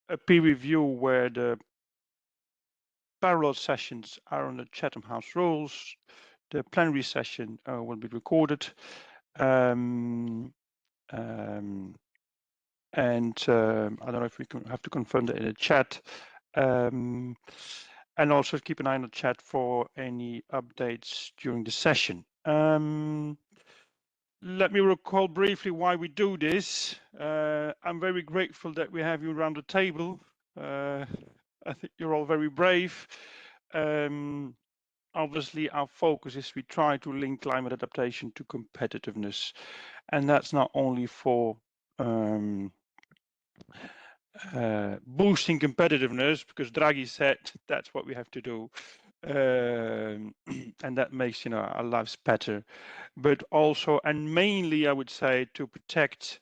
a peer review where the parallel sessions are on the Chatham House rules. The plenary session will be recorded. And I don't know if we have to confirm that in the chat. And also keep an eye on the chat for any updates during the session. Let me recall briefly why we do this. I'm very grateful that we have you around the table. I think you're all very brave. Obviously, our focus is we try to link climate adaptation to competitiveness. And that's not only for boosting competitiveness, because Draghi said that's what we have to do. And that makes our lives better, but also and mainly I would say to protect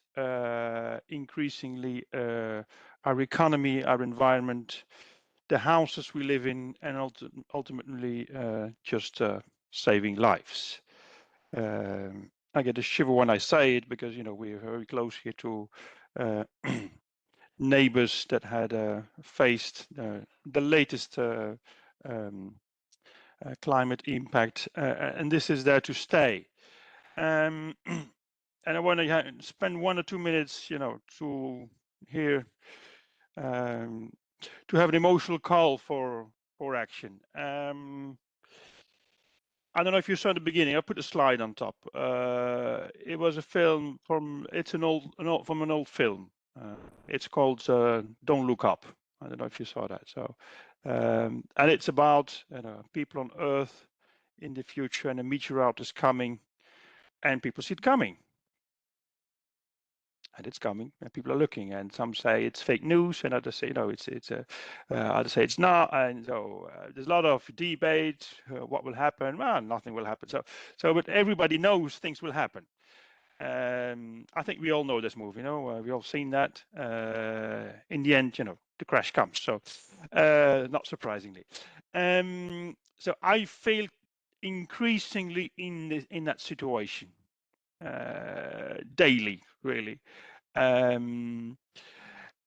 increasingly our economy, our environment, the houses we live in, and ultimately just saving lives. I get a shiver when I say it because we're very close here to neighbors that had faced the latest climate impact, and this is there to stay. And I want to spend 1 or 2 minutes, to here to have an emotional call for action. I don't know if you saw at the beginning. I put a slide on top. It was a film from an old film. It's called Don't Look Up. I don't know if you saw that. So, and it's about people on Earth in the future, and a meteorite is coming, and people see it coming, and it's coming, and people are looking, and some say it's fake news, and others say others say it's not, and so there's a lot of debate. What will happen? Well, nothing will happen. So, but everybody knows things will happen. I think we all know this movie, we all seen that. In the end, the crash comes. So, not surprisingly. So I feel increasingly in that situation daily, really. And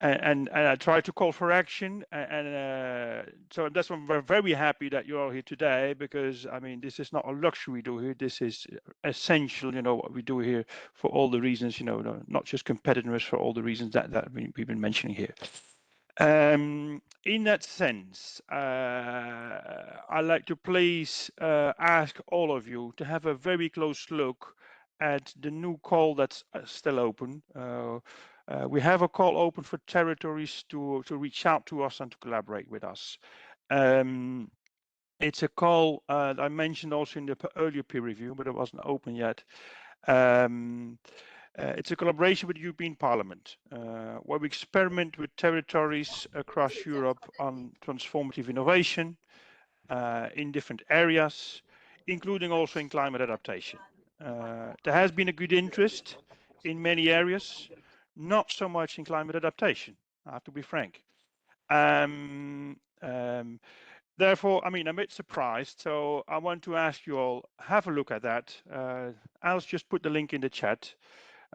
I try to call for action, and so that's why I'm very happy that you're all here today, because I mean this is not a luxury we do here. This is essential, what we do here for all the reasons, not just competitiveness, for all the reasons that we've been mentioning here. In that sense, I'd like to please ask all of you to have a very close look at the new call that's still open. We have a call open for territories to reach out to us and to collaborate with us. It's a call I mentioned also in the earlier peer review, but it wasn't open yet. It's a collaboration with the European Parliament, where we experiment with territories across Europe on transformative innovation in different areas, including also in climate adaptation. There has been a good interest in many areas, not so much in climate adaptation, I have to be frank. Therefore, I'm a bit surprised, so I want to ask you all, have a look at that. I'll just put the link in the chat.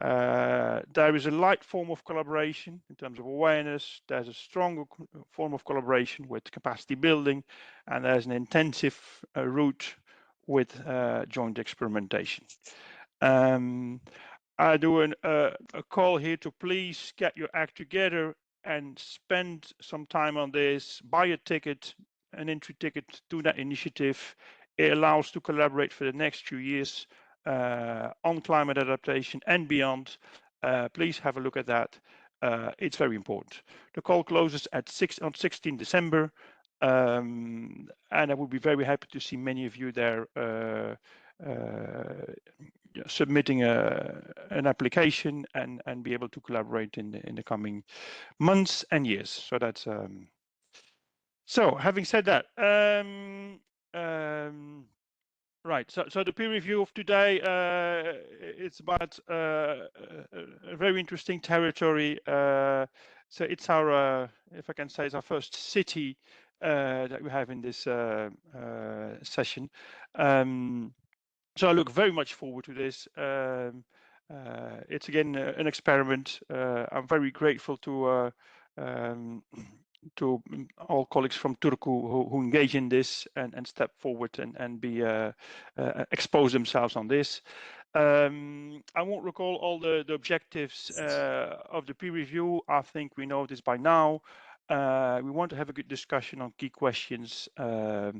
There is a light form of collaboration in terms of awareness. There's a stronger form of collaboration with capacity building, and there's an intensive route with joint experimentation. I do a call here to please get your act together and spend some time on this. Buy a ticket, an entry ticket to that initiative. It allows to collaborate for the next 2 years on climate adaptation and beyond. Please have a look at that. It's very important. The call closes on 16 December, and I would be very happy to see many of you there submitting an application and be able to collaborate in the coming months and years. So that's so having said that, right, so the peer review of today, it's about a very interesting territory. So it's our, if I can say, it's our first city that we have in this session. So I look very much forward to this. It's again an experiment. I'm very grateful to to all colleagues from Turku who engage in this and step forward and be expose themselves on this. I won't recall all the objectives of the peer review. I think we know this by now. We want to have a good discussion on key questions that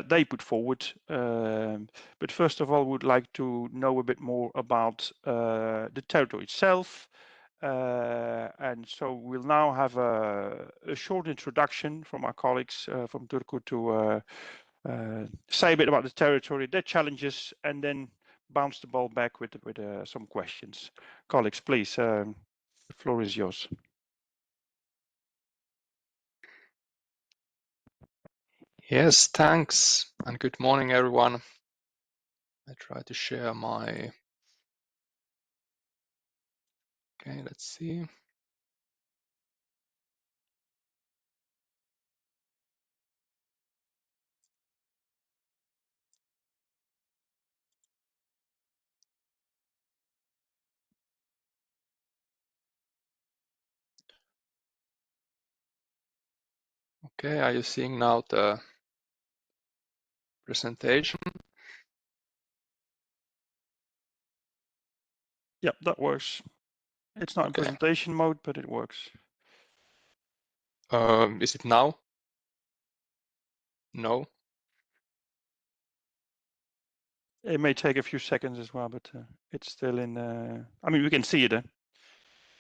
they put forward. But first of all, would like to know a bit more about the territory itself. And so we'll now have a short introduction from our colleagues from Turku to say a bit about the territory, their challenges, and then bounce the ball back with some questions. Colleagues, please, the floor is yours. Yes, thanks, and good morning, everyone. I try to share my... Okay, let's see. Okay, are you seeing now the presentation? Yep, that works. It's not in presentation mode, but it works. Is it now? No? It may take a few seconds as well, but it's still in. I mean, we can see it. It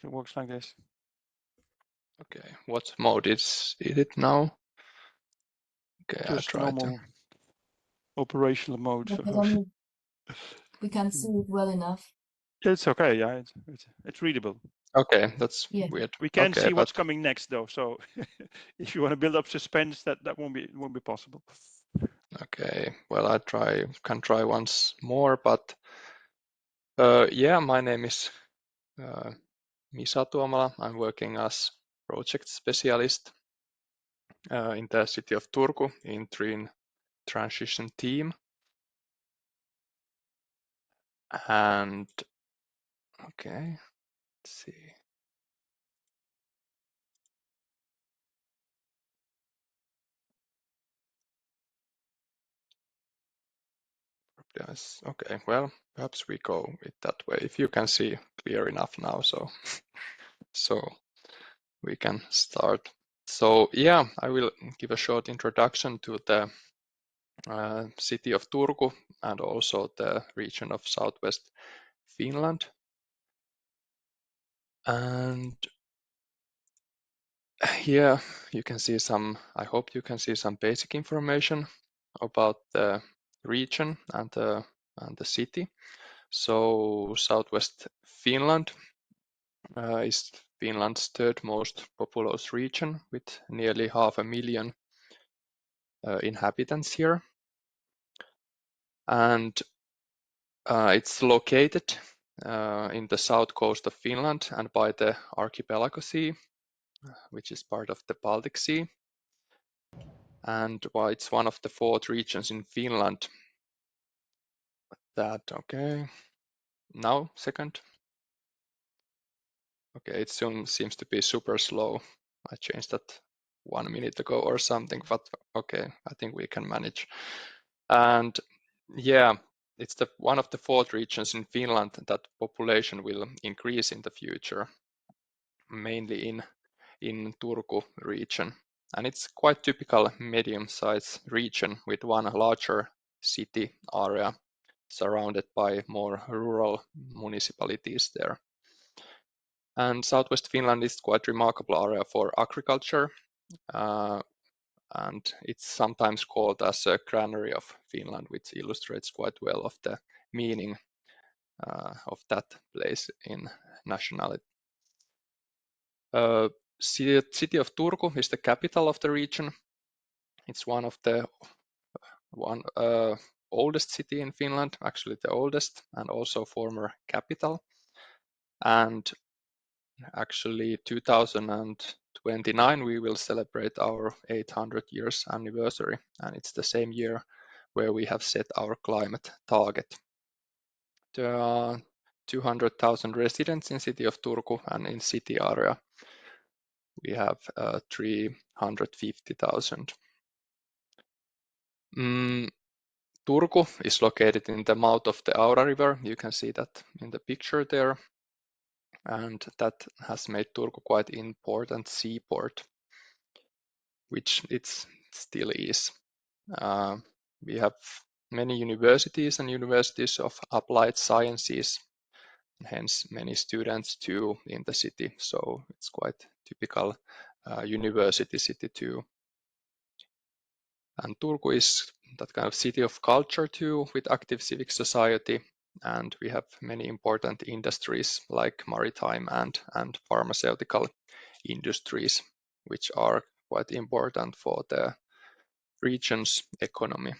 works like this. Okay, what mode is it now? Okay, I Just try normal operational mode. No, we can see it well enough. It's okay. Yeah, it's readable. Okay, that's weird. We can okay, see what's coming next, though. So if you want to build up suspense, that won't be possible. Okay, well, I can try once more, but yeah, my name is Misa Tuomala. I'm working as project specialist in the city of Turku in Green Transition team. And okay, let's see. Yes, okay, well, perhaps we go it that way. If you can see clear enough now, so we can start. So yeah, I will give a short introduction to the city of Turku and also the region of Southwest Finland. And here you can see some, I hope you can see some basic information about the region and the city. So Southwest Finland is Finland's third most populous region with nearly 500,000 inhabitants here. And it's located in the south coast of Finland and by the Archipelago Sea, which is part of the Baltic Sea. And it's one of the 4 regions in Finland that, okay, now second. Okay, it soon seems to be super slow. I changed that 1 minute ago or something, but okay, I think we can manage. And yeah, it's one of the 4 regions in Finland that population will increase in the future, mainly in Turku region. And it's quite typical medium-sized region with one larger city area surrounded by more rural municipalities there. And Southwest Finland is quite remarkable area for agriculture, and it's sometimes called as a granary of Finland, which illustrates quite well of the meaning of that place in nationality. City of Turku is the capital of the region. It's one of the oldest city in Finland, actually the oldest, and also former capital. And actually 2029 we will celebrate our 800 years anniversary, and it's the same year where we have set our climate target. There are 200,000 residents in city of Turku and in city area we have 350,000. Turku is located in the mouth of the Aura River. You can see that in the picture there. And that has made Turku quite important seaport, which it still is. We have many universities and universities of applied sciences, and hence many students too in the city. So it's quite typical university city too. And Turku is that kind of city of culture too, with active civic society. And we have many important industries like maritime and pharmaceutical industries, which are quite important for the region's economy.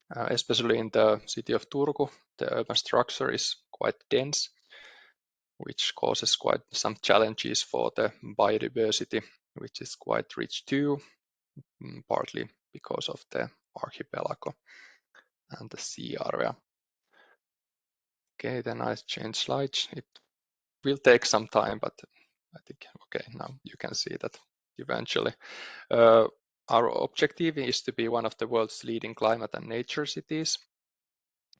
Especially in the city of Turku, the urban structure is quite dense, which causes quite some challenges for the biodiversity, which is quite rich too, partly because of the archipelago and the sea area. Okay, then I change slides. It will take some time, but I think, okay, now you can see that eventually. Our objective is to be one of the world's leading climate and nature cities.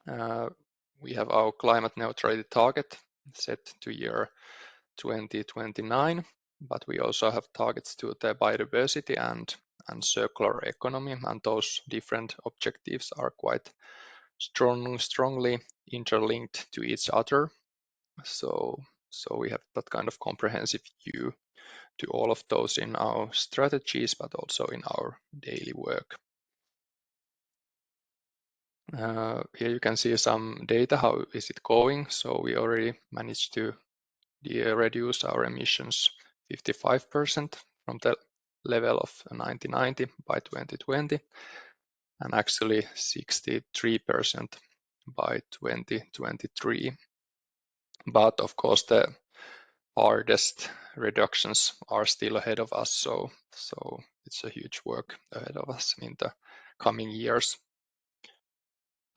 We have our climate neutrality target set to year 2029, but we also have targets to the biodiversity and circular economy, and those different objectives are quite strongly interlinked to each other. So we have that kind of comprehensive view to all of those in our strategies, but also in our daily work. Here you can see some data, how is it going? So we already managed to reduce our emissions 55% from the level of 1990 by 2020, and actually 63% by 2023. But of course, the hardest reductions are still ahead of us, so it's a huge work ahead of us in the coming years.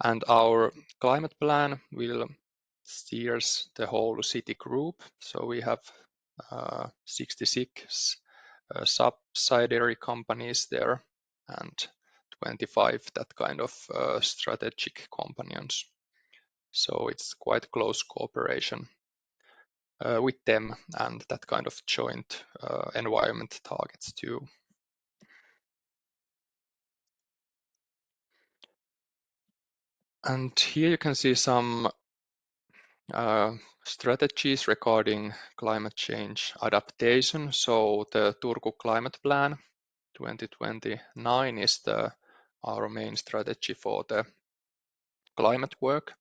And our climate plan will steers the whole city group. So we have 66 subsidiary companies there and 25 that kind of strategic companions. So it's quite close cooperation with them and that kind of joint environment targets too. And here you can see some strategies regarding climate change adaptation. So the Turku Climate Plan 2029 is our main strategy for the climate work.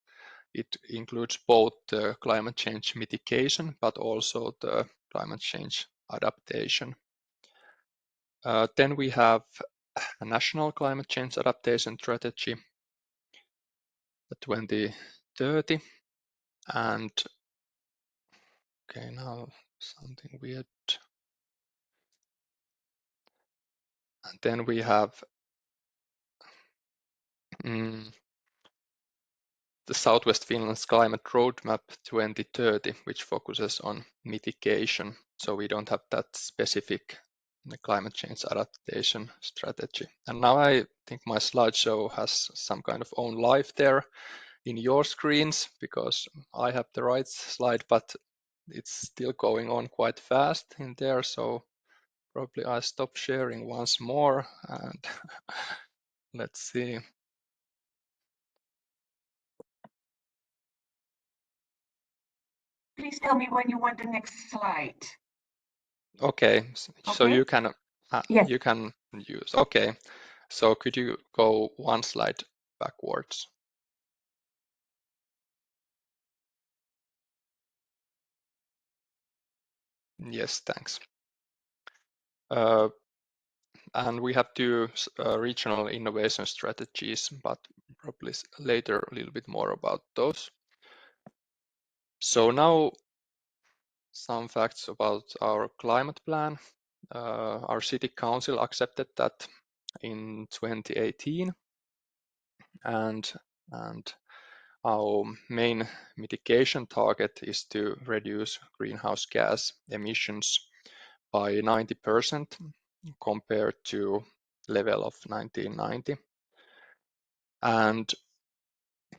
It includes both the climate change mitigation, but also the climate change adaptation. Then we have a national climate change adaptation strategy 2030. And okay, now something weird. And then we have the Southwest Finland's Climate Roadmap 2030, which focuses on mitigation. So we don't have that specific climate change adaptation strategy. And now I think my slideshow has some kind of own life there in your screens, because I have the right slide, but it's still going on quite fast in there. So probably I stop sharing once more and let's see. Please tell me when you want the next slide. Okay, so Okay. you can Yes. you can use. Okay, so could you go one slide backwards? Yes, thanks. And we have two regional innovation strategies, but probably later a little bit more about those. So now some facts about our climate plan. Our city council accepted that in 2018, and our main mitigation target is to reduce greenhouse gas emissions by 90% compared to level of 1990. And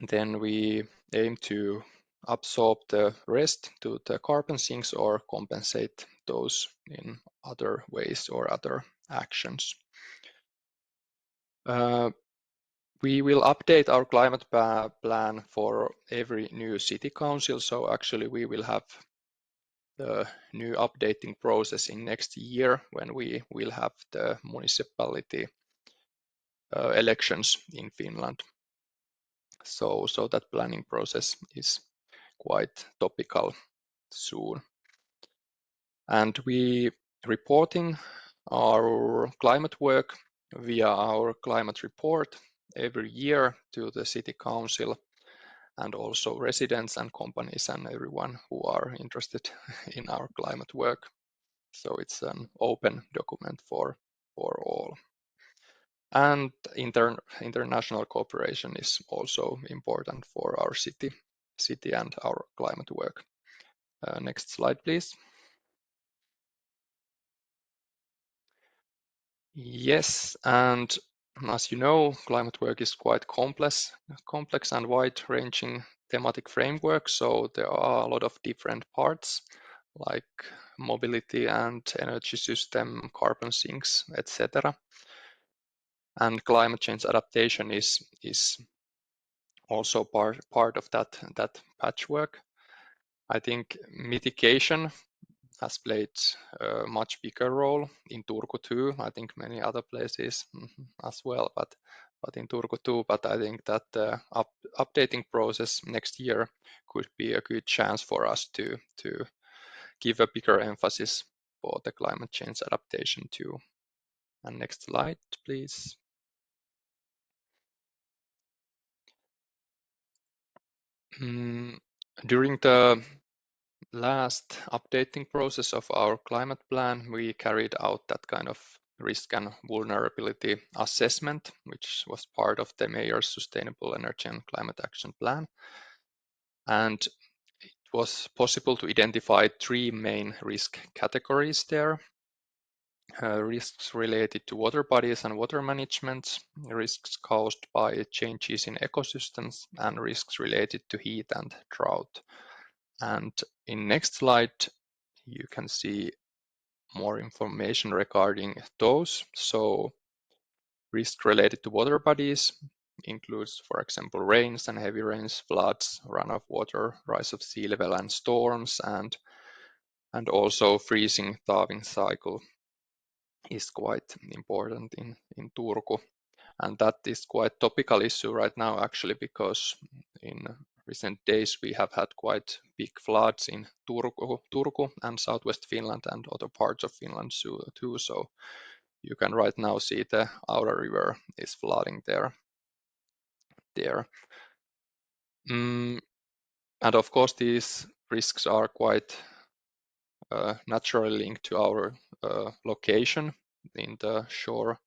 then we aim to absorb the rest to the carbon sinks or compensate those in other ways or other actions. We will update our climate plan for every new city council. So actually we will have the new updating process in next year when we will have the municipality elections in Finland. So that planning process is quite topical soon. And we reporting our climate work via our climate report every year to the city council and also residents and companies and everyone who are interested in our climate work. So it's an open document for all. And international cooperation is also important for our city and our climate work. Next slide, please. Yes, and as you know, climate work is quite complex and wide-ranging thematic framework. So there are a lot of different parts like mobility and energy system, carbon sinks, etc. And climate change adaptation is also part of that patchwork. I think mitigation has played a much bigger role in Turku too. I think many other places as well, but in Turku too. But I think that the updating process next year could be a good chance for us to give a bigger emphasis for the climate change adaptation too. And next slide, please. During the last updating process of our climate plan, we carried out that kind of risk and vulnerability assessment, which was part of the Mayor's Sustainable Energy and Climate Action Plan. And it was possible to identify 3 main risk categories there. Risks related to water bodies and water management, risks caused by changes in ecosystems, and risks related to heat and drought. And in next slide, you can see more information regarding those. So risk related to water bodies includes, for example, rains and heavy rains, floods, runoff water, rise of sea level and storms, and also freezing thawing cycle is quite important in Turku. And that is quite topical issue right now actually, because in recent days we have had quite big floods in Turku and southwest Finland and other parts of Finland too. So you can right now see the Aura River is flooding there. And of course these risks are quite naturally linked to our location in the shore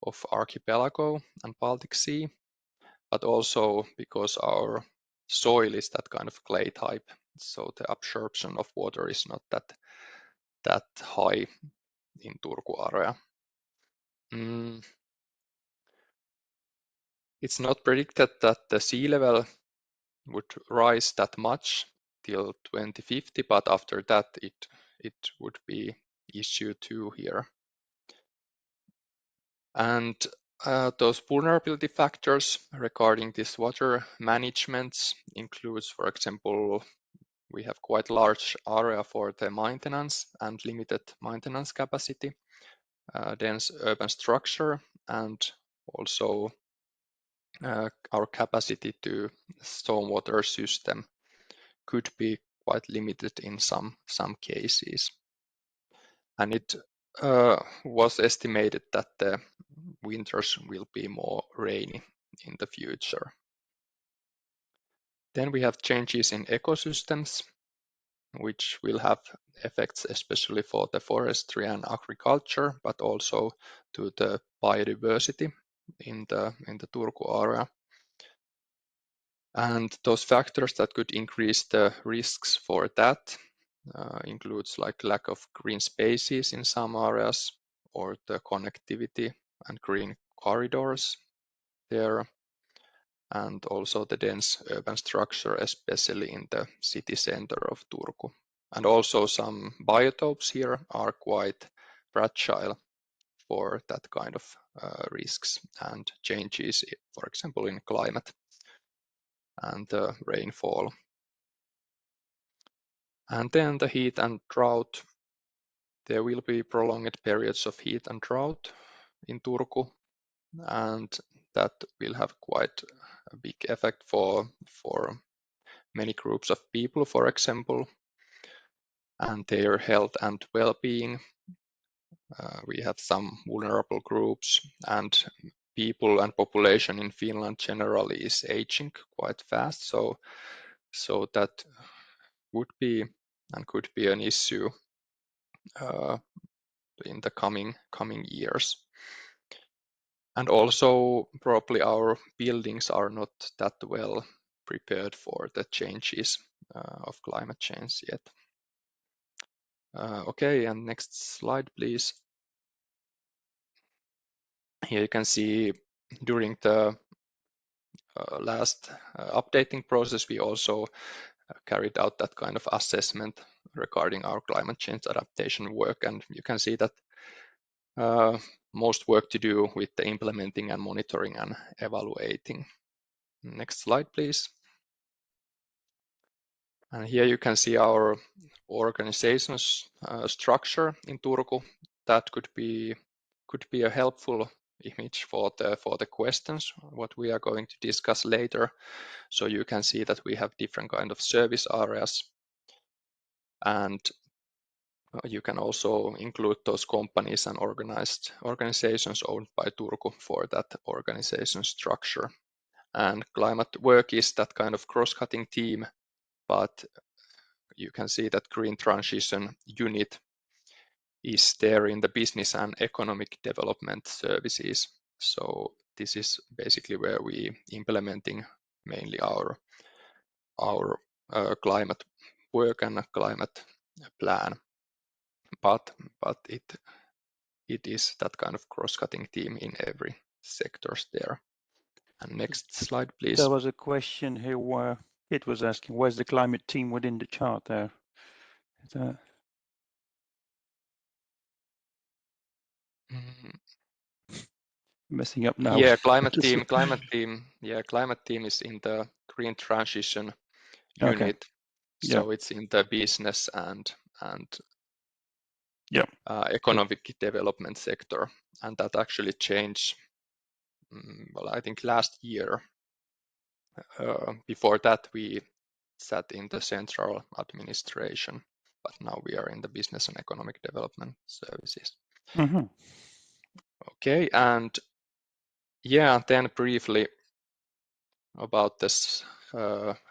of archipelago and Baltic Sea, but also because our soil is that kind of clay type, so the absorption of water is not that high in Turku area. It's not predicted that the sea level would rise that much till 2050, but after that it would be issue 2 here. And those vulnerability factors regarding this water management includes, for example, we have quite large area for the maintenance and limited maintenance capacity, dense urban structure, and also our capacity to stormwater system could be quite limited in some cases. And it was estimated that the winters will be more rainy in the future. Then we have changes in ecosystems, which will have effects especially for the forestry and agriculture, but also to the biodiversity in the Turku area. And those factors that could increase the risks for that includes like lack of green spaces in some areas, or the connectivity and green corridors there, and also the dense urban structure, especially in the city center of Turku. And also some biotopes here are quite fragile for that kind of risks and changes, for example, in climate and rainfall. And then the heat and drought. There will be prolonged periods of heat and drought in Turku, and that will have quite a big effect for many groups of people, for example, and their health and well-being. We have some vulnerable groups, and people and population in Finland generally is aging quite fast, so that would be and could be an issue in the coming years. And also probably our buildings are not that well prepared for the changes of climate change yet. Okay, and next slide, please. Here you can see during the last updating process, we also carried out that kind of assessment regarding our climate change adaptation work, and you can see that most work to do with the implementing and monitoring and evaluating. Next slide, please. And here you can see our organization's structure in Turku. That could be a helpful image for the questions what we are going to discuss later. So you can see that we have different kind of service areas, and you can also include those companies and organized organizations owned by Turku for that organization structure. And climate work is that kind of cross-cutting team, but you can see that green transition unit is there in the business and economic development services. So this is basically where we implementing mainly our climate work and climate plan. But it is that kind of cross-cutting team in every sectors there. And next slide, please. There was a question here where it was asking, where's the climate team within the chart there? Messing up now. Yeah, climate team. Yeah, climate team is in the green transition unit. Okay. So it's in the business and economic development sector, and that actually changed. Well, I think last year. Before that, we sat in the central administration, but now we are in the business and economic development services. Mm-hmm. Okay, and yeah, then briefly about this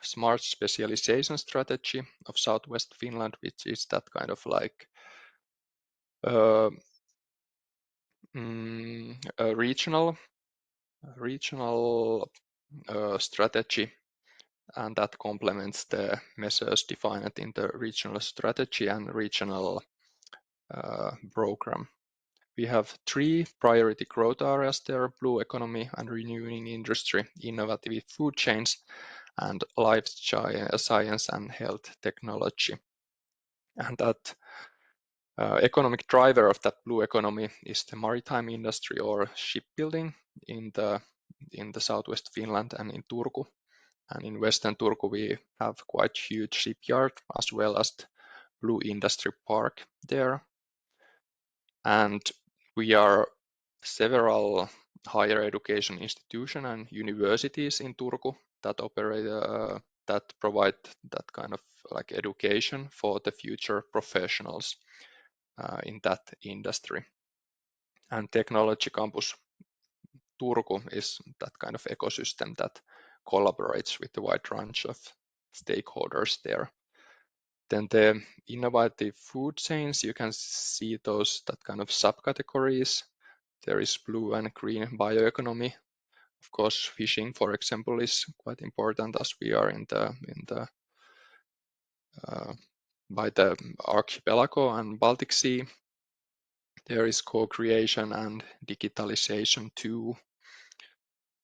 smart specialization strategy of Southwest Finland, which is that kind of like a regional strategy, and that complements the measures defined in the regional strategy and regional program. We have 3 priority growth areas there: blue economy and renewing industry, innovative food chains, and life science and health technology. And that economic driver of that blue economy is the maritime industry or shipbuilding in the southwest Finland and in Turku. And in Western Turku, we have quite huge shipyard as well as the blue industry park there. And we are several higher education institutions and universities in Turku that operate, that provide that kind of like education for the future professionals in that industry. And Technology Campus Turku is that kind of ecosystem that collaborates with a wide range of stakeholders there. Then the innovative food chains, you can see those that kind of subcategories. There is blue and green bioeconomy. Of course, fishing, for example, is quite important as we are in the by the archipelago and Baltic Sea. There is co-creation and digitalization too.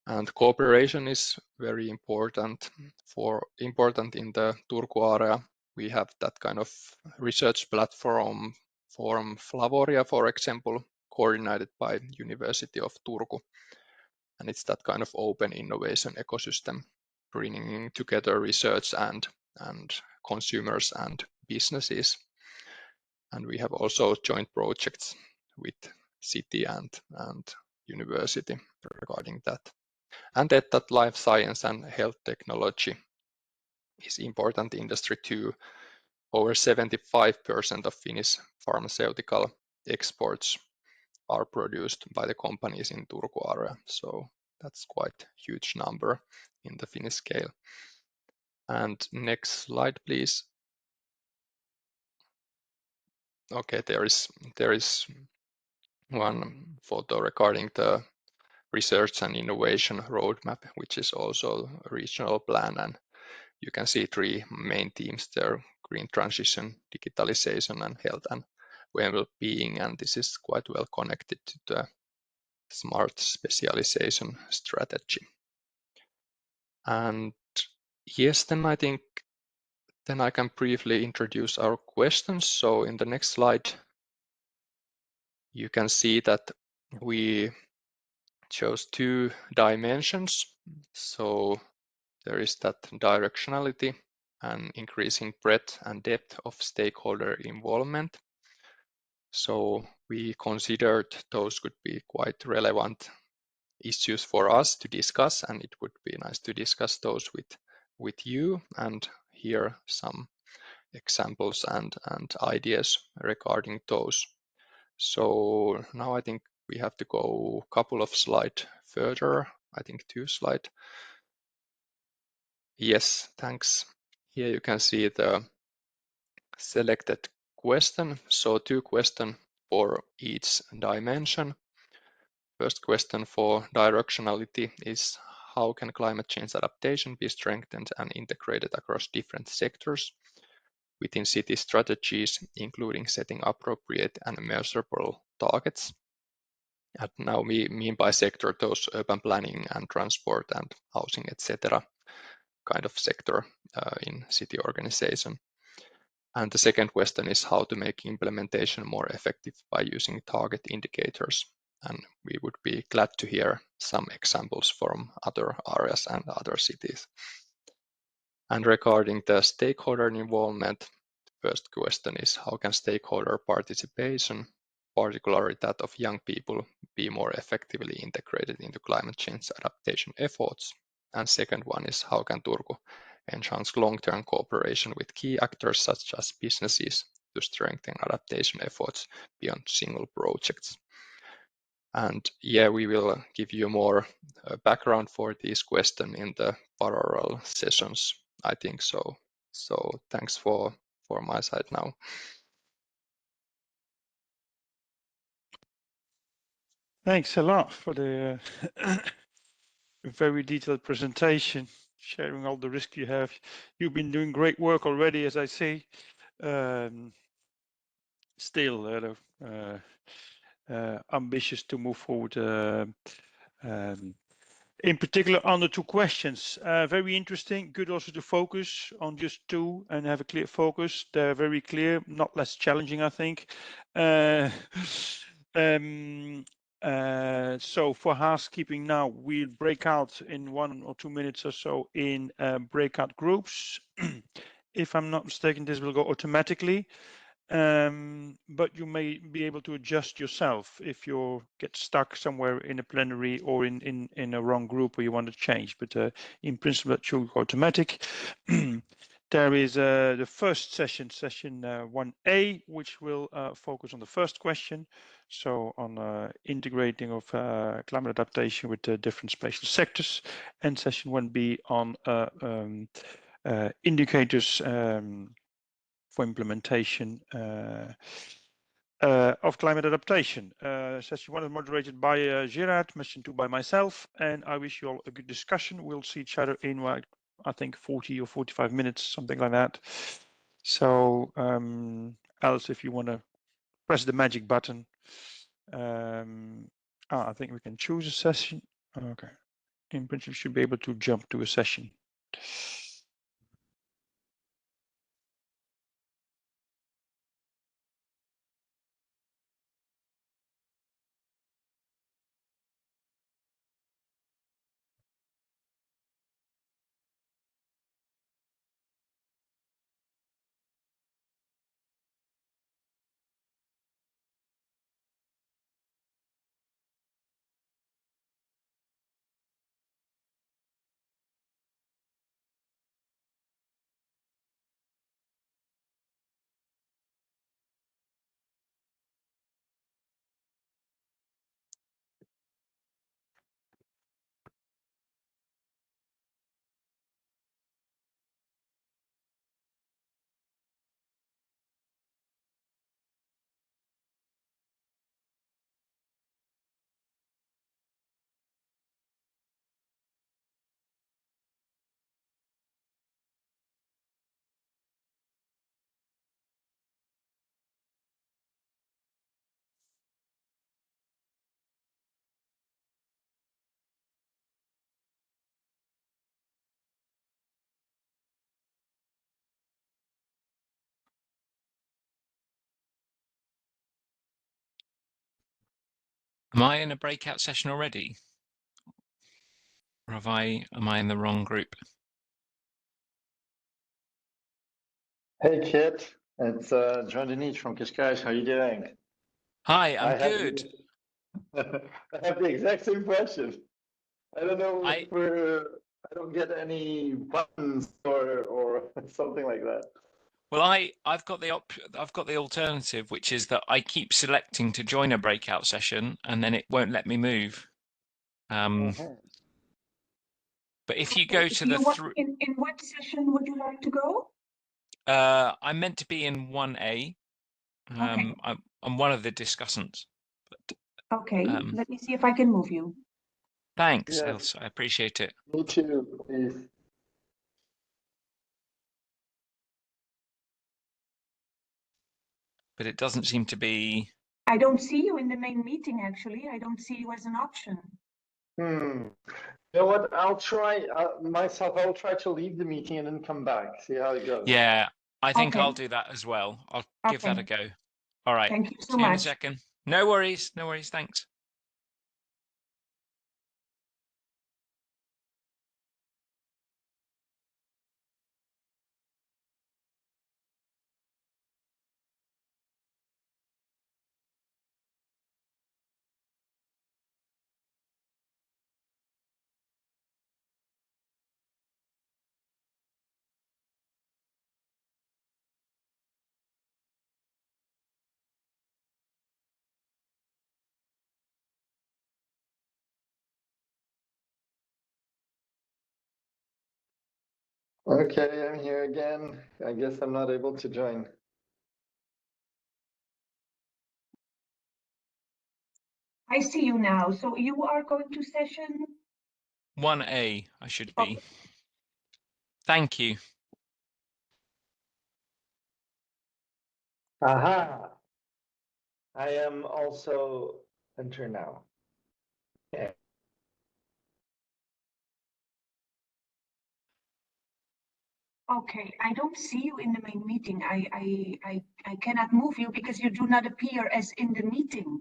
And cooperation is very important in the Turku area. We have that kind of research platform from Flavoria, for example, coordinated by University of Turku. And it's that kind of open innovation ecosystem, bringing together research and consumers and businesses. And we have also joint projects with city and university regarding that. And that life science and health technology is important industry too. Over 75% of Finnish pharmaceutical exports are produced by the companies in Turku area. So that's quite a huge number in the Finnish scale. And next slide, please. Okay, there is one photo regarding the research and innovation roadmap, which is also a regional plan. And you can see three main themes there: green transition, digitalization, and health and well-being. And this is quite well connected to the smart specialization strategy. And yes, then I think then I can briefly introduce our questions. So in the next slide, you can see that we chose two dimensions. So there is that directionality and increasing breadth and depth of stakeholder involvement. So we considered those could be quite relevant issues for us to discuss, and it would be nice to discuss those with you and hear some examples and ideas regarding those. So now I think we have to go a couple of slides further. I think 2 slides. Yes, thanks. Here you can see the selected question. So 2 questions for each dimension. First question for directionality is: how can climate change adaptation be strengthened and integrated across different sectors within city strategies, including setting appropriate and measurable targets? And now we mean by sector those urban planning and transport and housing, etc. kind of sector in city organization. And the second question is how to make implementation more effective by using target indicators. And we would be glad to hear some examples from other areas and other cities. And regarding the stakeholder involvement, first question is: how can stakeholder participation, particularly that of young people, be more effectively integrated into climate change adaptation efforts? And second one is: how can Turku enhance long-term cooperation with key actors such as businesses to strengthen adaptation efforts beyond single projects? And yeah, we will give you more background for this question in the parallel sessions, I think so. So thanks for my side now. Thanks a lot for the very detailed presentation, sharing all the risk you have. You've been doing great work already, as I see. Still ambitious to move forward. In particular, on the 2 questions, very interesting. Good also to focus on just 2 and have a clear focus. They're very clear, not less challenging, I think. So for housekeeping now, we'll break out in 1 or 2 minutes or so in breakout groups. If I'm not mistaken, this will go automatically. But you may be able to adjust yourself if you get stuck somewhere in a plenary or in a wrong group or you want to change. But in principle, it should go automatic. There is the first session 1A, which will focus on the first question. So on integrating of climate adaptation with the different spatial sectors, and session 1B on indicators for implementation of climate adaptation. Session 1 is moderated by Gerard, session 2 by myself, and I wish you all a good discussion. We'll see each other in, I think, 40 or 45 minutes, something like that. So Alice, if you want to press the magic button, I think we can choose a session. Okay, in principle, you should be able to jump to a session. Am I in a breakout session already? Or am I in the wrong group? Hey Kit, it's John Denise from Kishkash. How you doing? Hi, I'm I have good. I have the exact same question. I don't know I if I don't get any buttons or something like that. well, I've got the alternative, which is that I keep selecting to join a breakout session, and then it won't let me move. Mhm. But if you go to the In what session would you like to go? I'm meant to be in 1A. Okay. I'm one of the discussants. But Okay, let me see if I can move you. thanks, Yes, Else. I appreciate it. me too, please. But it doesn't seem to be. I don't see you in the main meeting, actually. I don't see you as an option. Hmm. You know what? I'll try myself. I'll try to leave the meeting and then come back. See how it goes. Yeah, I think Okay. I'll do that as well. I'll give that a Okay. go. All right. Thank you so See you in a much. second. No worries. No worries. Thanks. Okay, I'm here again. I guess I'm not able to join. I see you now. So you are going to session? 1A, I should be. Okay. Thank you. Aha! I am also enter now. Okay. Okay, I don't see you in the main meeting. I cannot move you because you do not appear as in the meeting.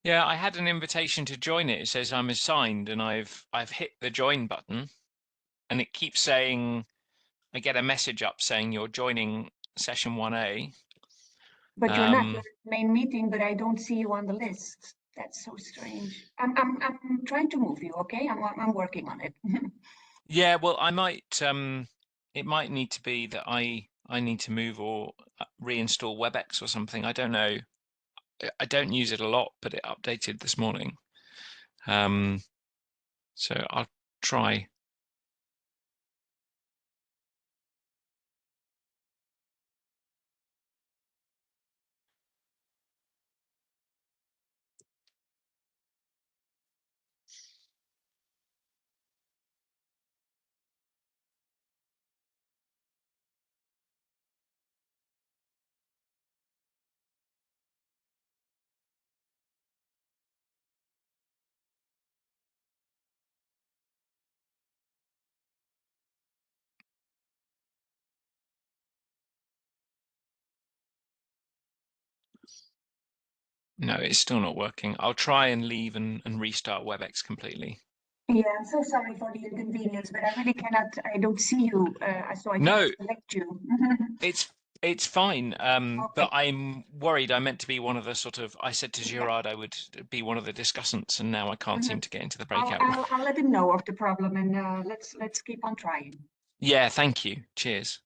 Yeah, I had an invitation to join it. It says I'm assigned, and I've hit the join button, and it keeps saying I get a message up saying you're joining session 1A. But you're not in the main meeting, but I don't see you on the list. That's so strange. I'm trying to move you, okay? I'm working on it. Yeah, well, I might. It might need to be that I need to move or reinstall WebEx or something. I don't know. I don't use it a lot, but it updated this morning. So I'll try. No, it's still not working. I'll try and leave and restart WebEx completely. Yeah, I'm so sorry for the inconvenience, but I really cannot, I don't see you, so I No, can't select you. it's fine. Okay. But I'm worried. I meant to be one of the sort of. I said to Yeah. Girard I would be one of the discussants, and now I can't seem to get into the breakout. I'll let him know of the problem, and let's keep on trying. Yeah, thank you. Cheers.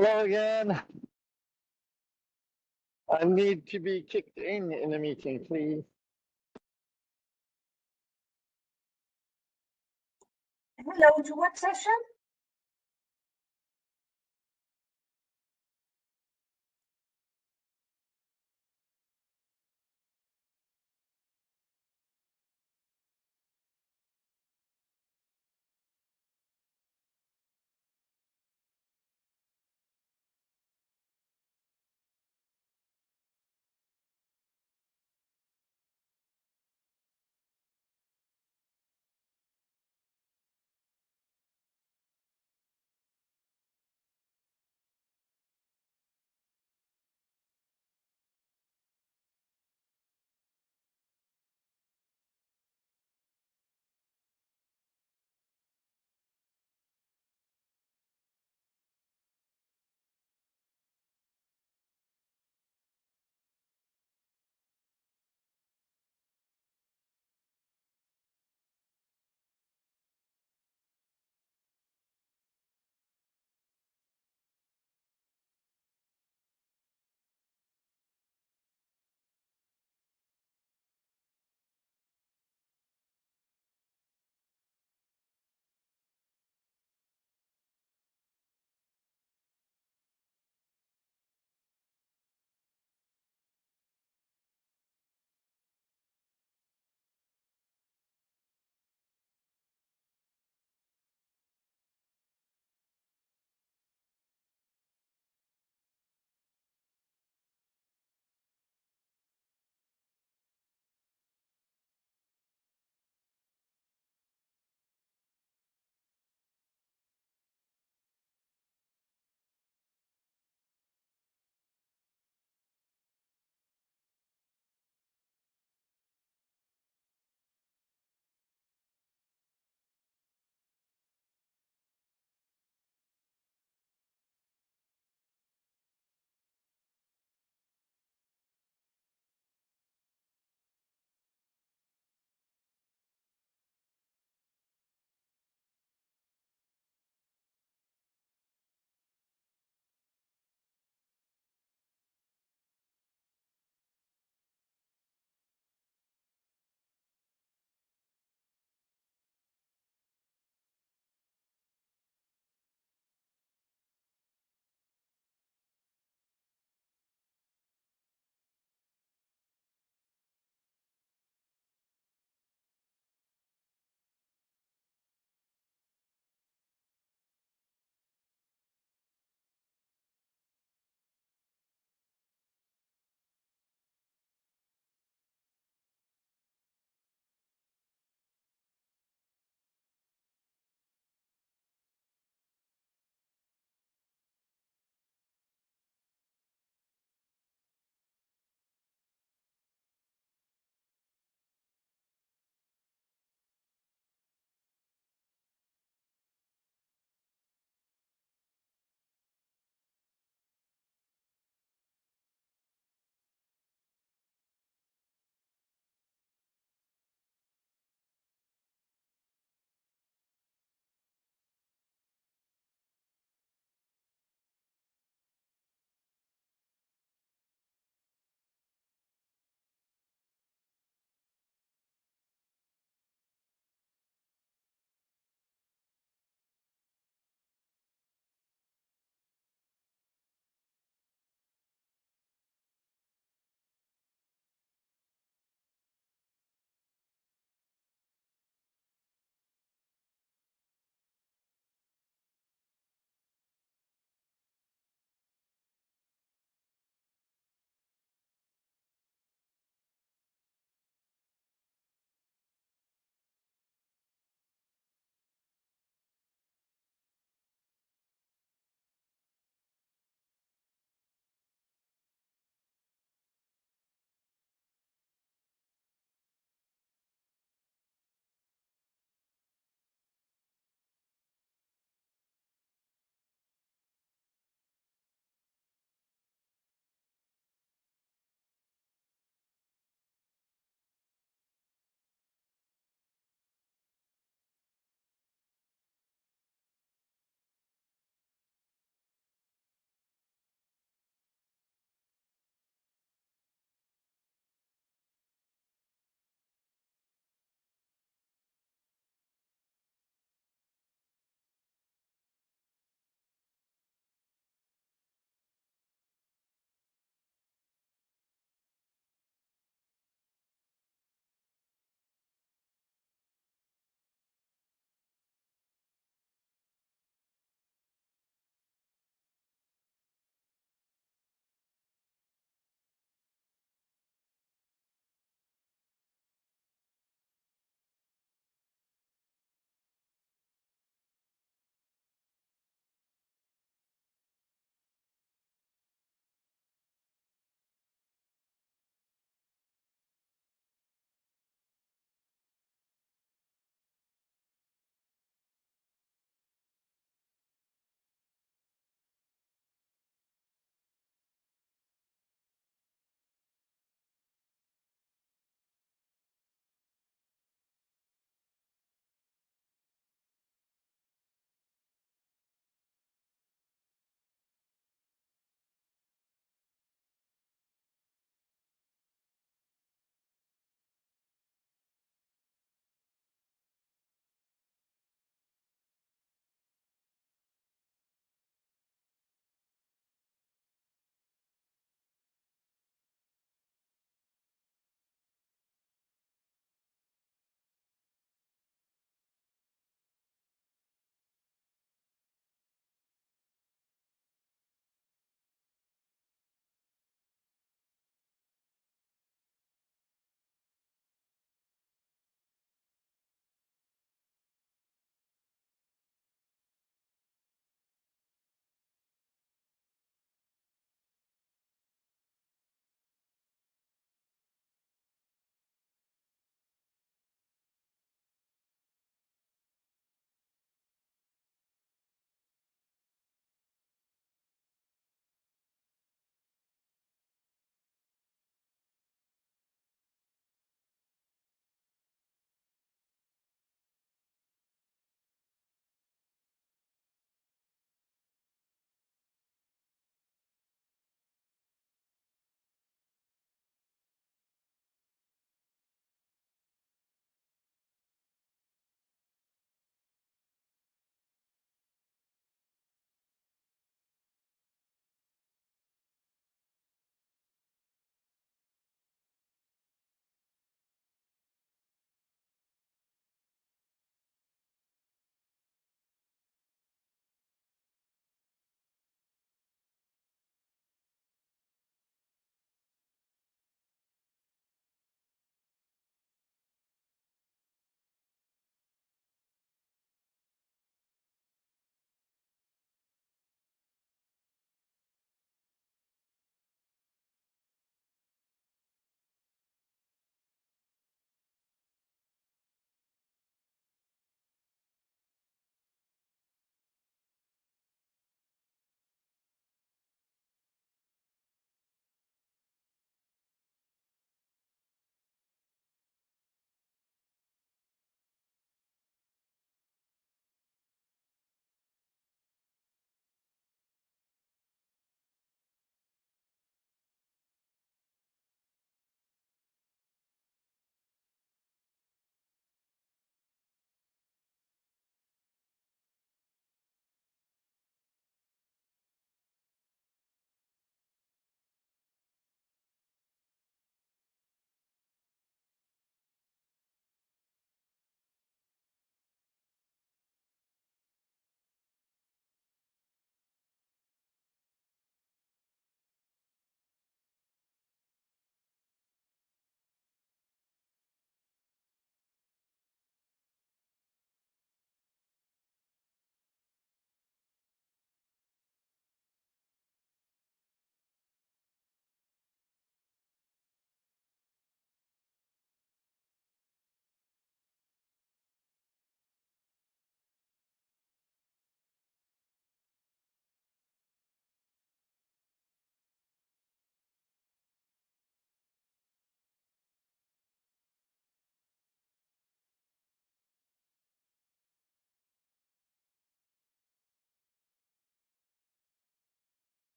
Hello again. I need to be kicked in a meeting, please. Hello, to what session?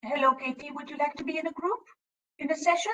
Hello, Katie. Would you like to be in a group, in a session?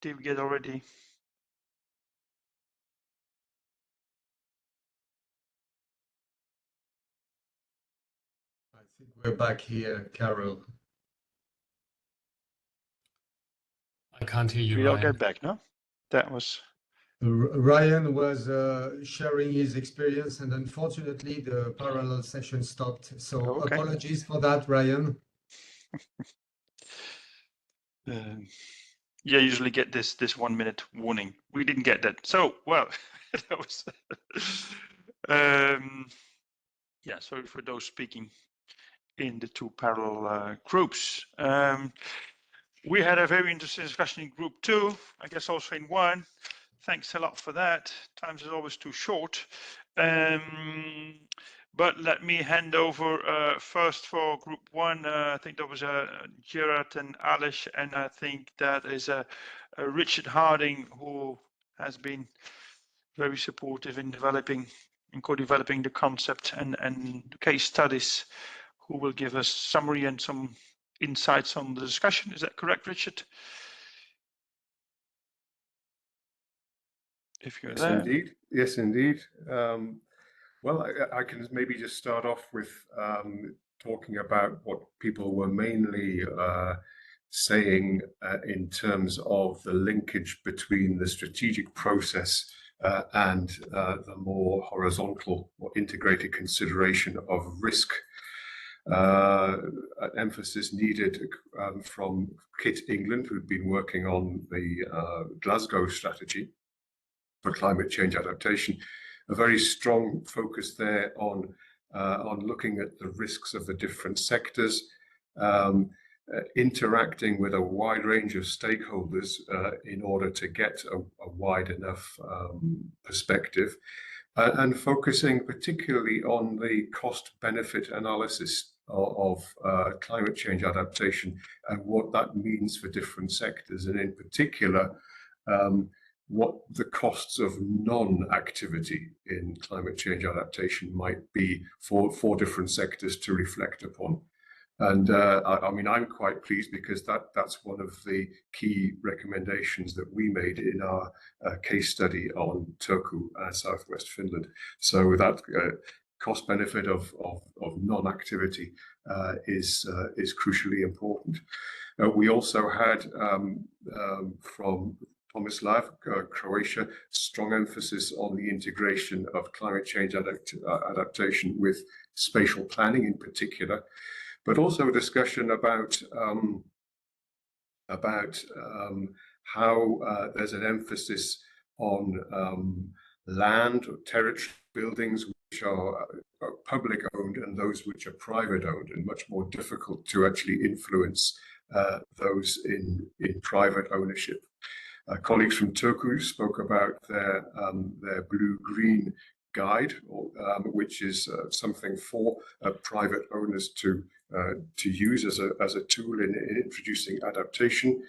Did we get already? I think we're back here, Carol. I can't hear you, We all Ryan. get back, no? That was... Ryan was sharing his experience, and unfortunately the parallel session stopped. So Okay. apologies for that, Ryan. Yeah, usually get this 1 minute warning. We didn't get that. So, well, that was... yeah, sorry for those speaking in the two parallel groups. We had a very interesting discussion in group 2, I guess also in 1. Thanks a lot for that. Times is always too short. But let me hand over first for group 1. I think that was Gerard and Alice, and I think that is Richard Harding, who has been very supportive in developing and co-developing the concept and the case studies, who will give us summary and some insights on the discussion. Is that correct, Richard? If you're there. Indeed. Yes, indeed. Well, I can maybe just start off with talking about what people were mainly saying in terms of the linkage between the strategic process and the more horizontal or integrated consideration of risk. An emphasis needed from Kit England, who'd been working on the Glasgow strategy for climate change adaptation, a very strong focus there on looking at the risks of the different sectors, interacting with a wide range of stakeholders in order to get a wide enough perspective, and focusing particularly on the cost-benefit analysis of climate change adaptation and what that means for different sectors, and in particular, what the costs of non-activity in climate change adaptation might be for different sectors to reflect upon. And I mean, I'm quite pleased because that's one of the key recommendations that we made in our case study on Turku, southwest Finland. So that cost benefit of non-activity is crucially important. We also had from Tomislav, Croatia, strong emphasis on the integration of climate change adaptation with spatial planning in particular, but also a discussion about how there's an emphasis on land or territory buildings which are public owned and those which are private owned, and much more difficult to actually influence those in private ownership. Colleagues from Turku spoke about their blue-green guide, which is something for private owners to use as a tool in introducing adaptation.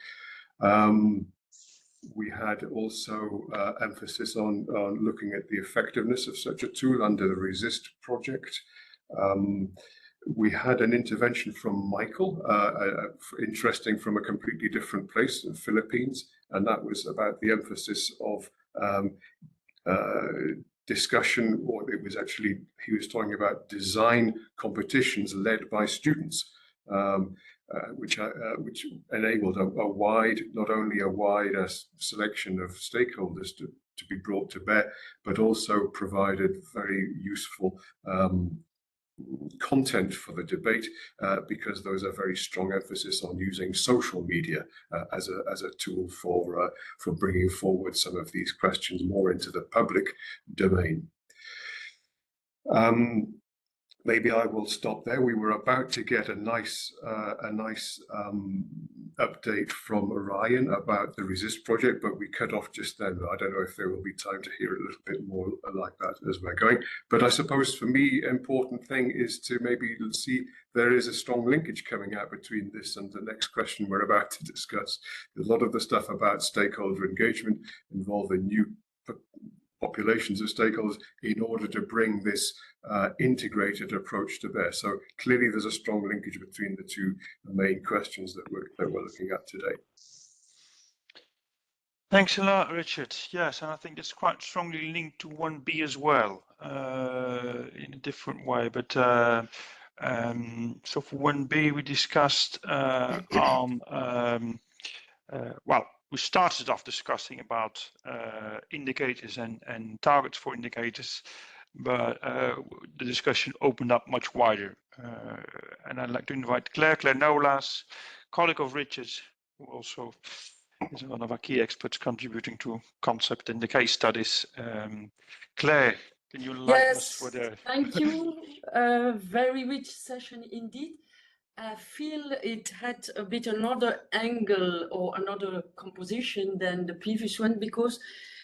We had also emphasis on looking at the effectiveness of such a tool under the RESIST project. We had an intervention from Michael, interesting from a completely different place in the Philippines, and that was about the emphasis of discussion, or it was actually, he was talking about design competitions led by students, which enabled a wide, not only a wide selection of stakeholders to be brought to bear, but also provided very useful content for the debate, because there was a very strong emphasis on using social media as a tool for bringing forward some of these questions more into the public domain. Maybe I will stop there. We were about to get a nice update from Orion about the RESIST project, but we cut off just then. I don't know if there will be time to hear a little bit more like that as we're going. But I suppose for me, important thing is to maybe see there is a strong linkage coming out between this and the next question we're about to discuss. A lot of the stuff about stakeholder engagement involving new populations of stakeholders in order to bring this integrated approach to bear. So clearly there's a strong linkage between the two main questions that we're looking at today. Thanks a lot, Richard. Yes, and I think it's quite strongly linked to 1B as well, in a different way. But so for 1B, we discussed on, well, we started off discussing about indicators and targets for indicators, but the discussion opened up much wider. And I'd like to invite Claire Nolas, colleague of Richard's, who also is one of our key experts contributing to concept in the case studies. Claire, can you enlighten us for the... Thank you. Very rich session indeed. I feel it had a bit another angle or another composition than the previous one, because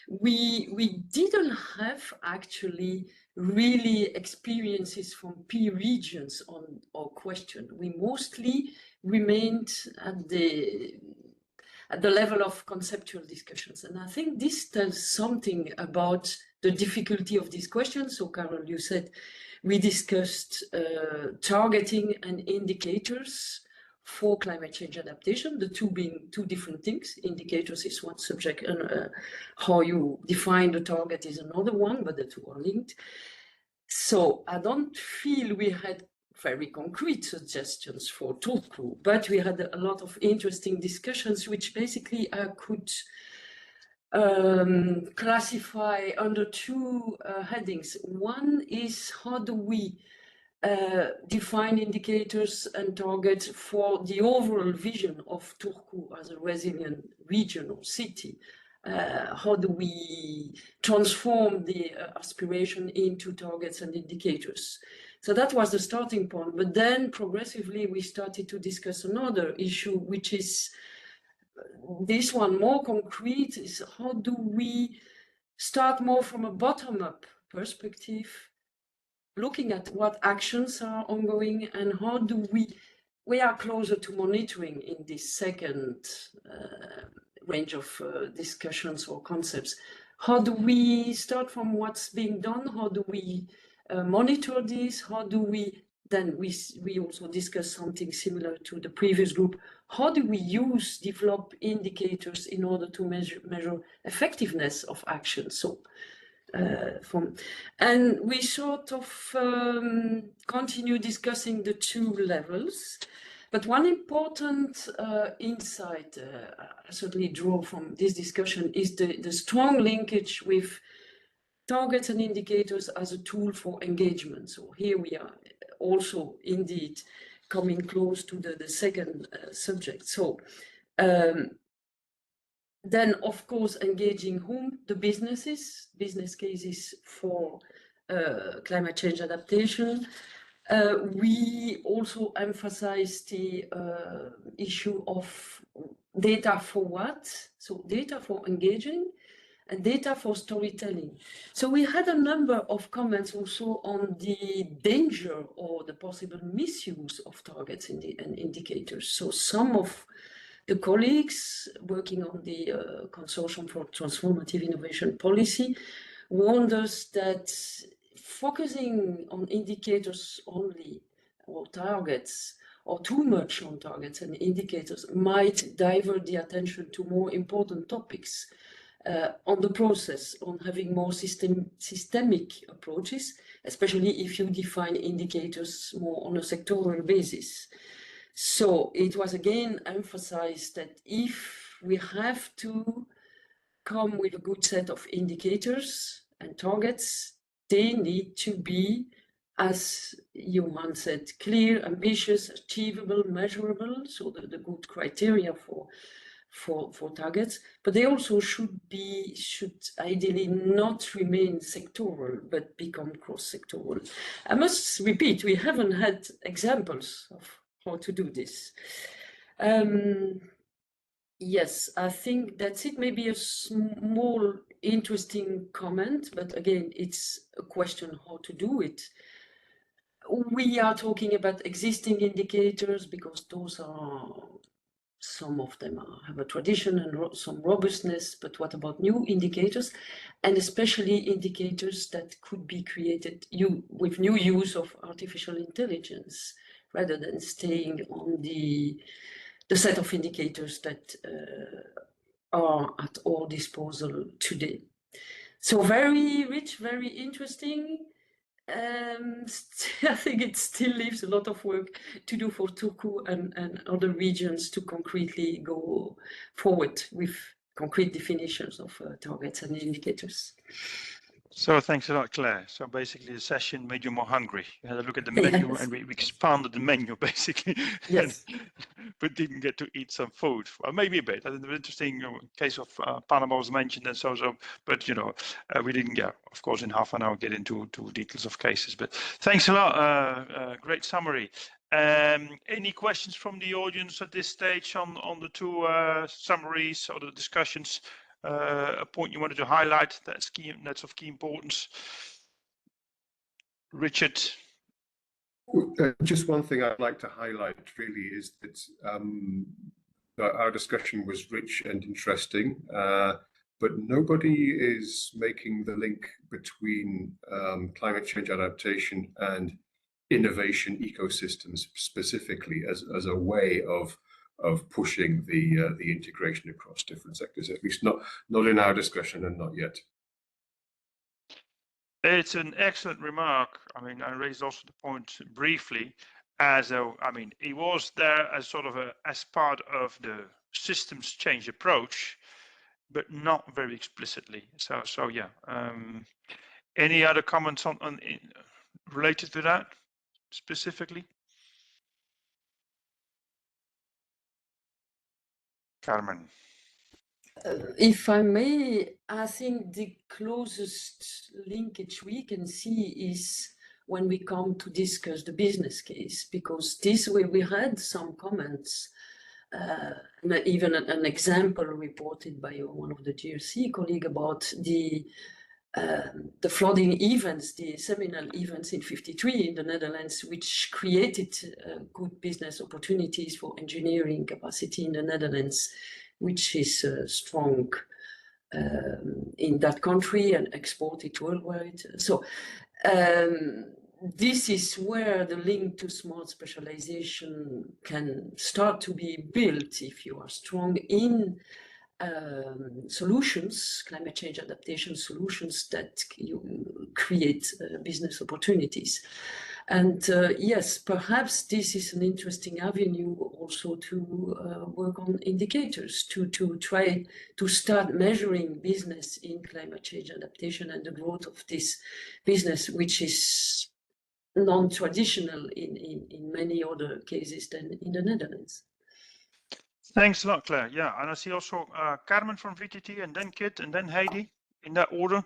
we didn't have actually really experiences from peer regions on our question. We mostly remained at the level of conceptual discussions. And I think this tells something about the difficulty of these questions. So Carol, you said we discussed targeting and indicators for climate change adaptation, the two being two different things. Indicators is one subject, and how you define the target is another one, but the two are linked. So I don't feel we had very concrete suggestions for Turku, but we had a lot of interesting discussions, which basically I could classify under two headings. One is how do we define indicators and targets for the overall vision of Turku as a resilient region or city? How do we transform the aspiration into targets and indicators? So that was the starting point. But then progressively we started to discuss another issue, which is this one more concrete, is how do we start more from a bottom-up perspective, looking at what actions are ongoing and how do we are closer to monitoring in this second range of discussions or concepts. How do we start from what's being done? How do we monitor this? How do we, then we also discuss something similar to the previous group. How do we develop indicators in order to measure effectiveness of action? So and we sort of continue discussing the two levels. But one important insight I certainly draw from this discussion is the strong linkage with targets and indicators as a tool for engagement. So here we are also indeed coming close to the second subject. So then, of course, engaging whom? The businesses, business cases for climate change adaptation. We also emphasize the issue of data for what? So data for engaging and data for storytelling. So we had a number of comments also on the danger or the possible misuse of targets and indicators. So some of the colleagues working on the Consortium for Transformative Innovation Policy warned us that focusing on indicators only or targets or too much on targets and indicators might divert the attention to more important topics on the process, on having more systemic approaches, especially if you define indicators more on a sectoral basis. So it was again emphasized that if we have to come with a good set of indicators and targets, they need to be, as Johan said, clear, ambitious, achievable, measurable, so the good criteria for targets, but they also should ideally not remain sectoral, but become cross-sectoral. I must repeat, we haven't had examples of how to do this. Yes, I think that's it. Maybe a small interesting comment, but again, it's a question how to do it. We are talking about existing indicators because those are, some of them have a tradition and some robustness, but what about new indicators? And especially indicators that could be created with new use of artificial intelligence, rather than staying on the set of indicators that are at our disposal today. So very rich, very interesting. I think it still leaves a lot of work to do for Turku and other regions to concretely go forward with concrete definitions of targets and indicators. So thanks a lot, Claire. So basically the session made you more hungry. You had a look at the menu, Yes. and we expanded the menu basically. Yes. But didn't get to eat some food. Well, maybe a bit. I think the interesting case of Panama was mentioned and so. But we didn't get, of course, in half an hour get into details of cases. But thanks a lot. Great summary. Any questions from the audience at this stage on the two summaries or the discussions? A point you wanted to highlight that's of key importance. Richard. Just one thing I'd like to highlight really is that our discussion was rich and interesting, but nobody is making the link between climate change adaptation and innovation ecosystems specifically as a way of pushing the integration across different sectors, at least not in our discussion and not yet. It's an excellent remark. I mean, I raised also the point briefly he was there as sort of as part of the systems change approach, but not very explicitly. So yeah. Any other comments on related to that specifically? Carmen. If I may, I think the closest linkage we can see is when we come to discuss the business case, because this way we had some comments, even an example reported by one of the GRC colleagues about the flooding events, the seminal events in '53 in the Netherlands, which created good business opportunities for engineering capacity in the Netherlands, which is strong in that country and exported worldwide. So this is where the link to smart specialization can start to be built if you are strong in solutions, climate change adaptation solutions that you create business opportunities. And yes, perhaps this is an interesting avenue also to work on indicators, to try to start measuring business in climate change adaptation and the growth of this business, which is non-traditional in many other cases than in the Netherlands. Thanks a lot, Claire. Yeah, and I see also Carmen from VTT, and then Kit, and then Heidi, in that order.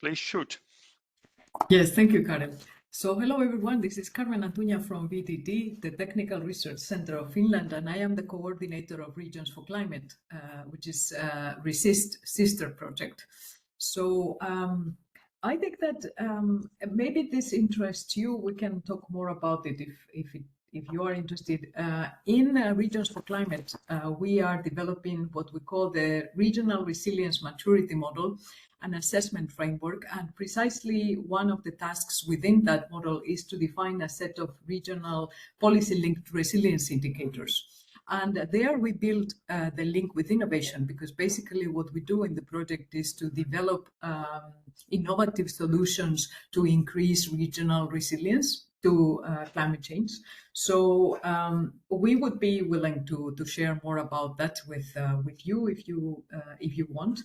Please shoot. Yes, thank you, Karen. So hello, everyone. This is Carmen Antuña from VTT, the Technical Research Center of Finland, and I am the coordinator of Regions for Climate, which is RESIST sister project. So I think that maybe this interests you. We can talk more about it if you are interested. In Regions for Climate, we are developing what we call the Regional Resilience Maturity Model, an assessment framework, and precisely one of the tasks within that model is to define a set of regional policy-linked resilience indicators. And there we build the link with innovation, because basically what we do in the project is to develop innovative solutions to increase regional resilience to climate change. So we would be willing to share more about that with you if you want.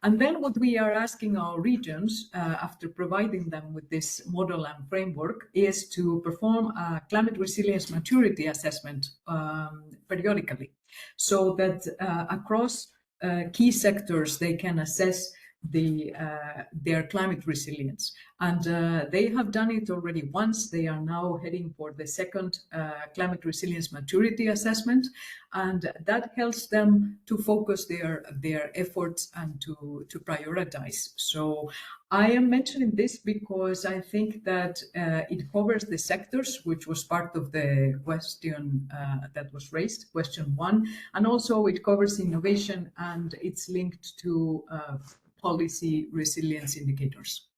And then what we are asking our regions, after providing them with this model and framework, is to perform a climate resilience maturity assessment periodically, so that across key sectors they can assess their climate resilience. And they have done it already once. They are now heading for the second climate resilience maturity assessment, and that helps them to focus their efforts and to prioritize. So I am mentioning this because I think that it covers the sectors, which was part of the question that was raised, question 1, and also it covers innovation, and it's linked to policy resilience indicators.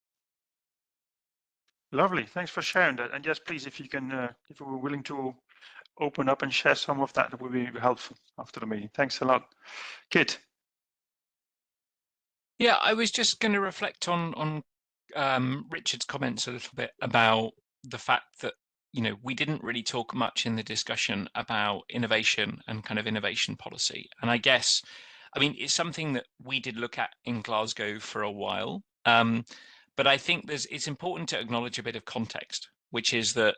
Lovely, thanks for sharing that. And yes, please, if you can, if you were willing to open up and share some of that, that would be helpful after the meeting. Thanks a lot. Kit. Yeah, I was just going to reflect on Richard's comments a little bit about the fact that, you know, we didn't really talk much in the discussion about innovation and kind of innovation policy. And I guess, I mean, it's something that we did look at in Glasgow for a while. But I think it's important to acknowledge a bit of context, which is that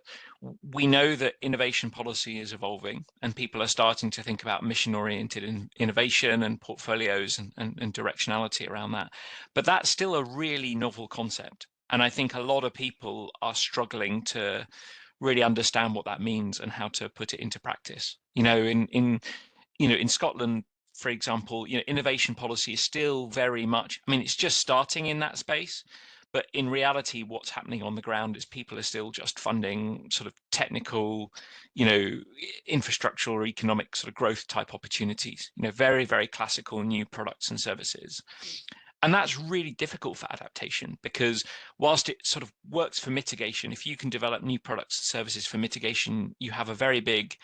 we know that innovation policy is evolving and people are starting to think about mission-oriented innovation and portfolios and directionality around that. But that's still a really novel concept. And I think a lot of people are struggling to really understand what that means and how to put it into practice. You know, in Scotland, for example, you know, innovation policy is still very much, I mean, it's just starting in that space. But in reality, what's happening on the ground is people are still just funding sort of technical, you know, infrastructural or economic sort of growth type opportunities, you know, very, very classical new products and services. And that's really difficult for adaptation because whilst it sort of works for mitigation, if you can develop new products and services for mitigation, you have a very big,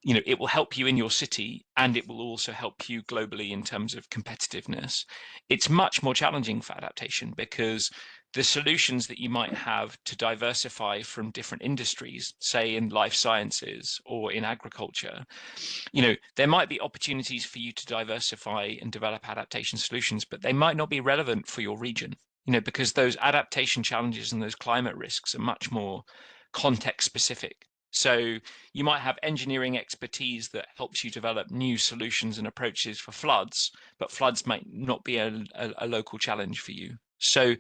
you know, it will help you in your city and it will also help you globally in terms of competitiveness. It's much more challenging for adaptation because the solutions that you might have to diversify from different industries, say in life sciences or in agriculture, you know, there might be opportunities for you to diversify and develop adaptation solutions, but they might not be relevant for your region, you know, because those adaptation challenges and those climate risks are much more context specific. So you might have engineering expertise that helps you develop new solutions and approaches for floods, but floods might not be a local challenge for you. So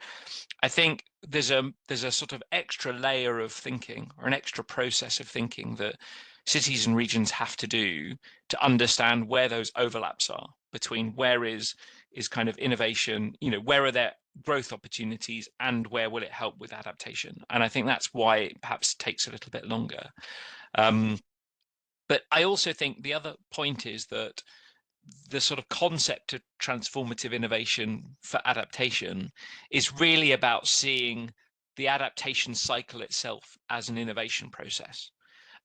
I think there's a sort of extra layer of thinking or an extra process of thinking that cities and regions have to do to understand where those overlaps are between where is kind of innovation, you know, where are there growth opportunities and where will it help with adaptation. And I think that's why it perhaps takes a little bit longer. But I also think the other point is that the sort of concept of transformative innovation for adaptation is really about seeing the adaptation cycle itself as an innovation process.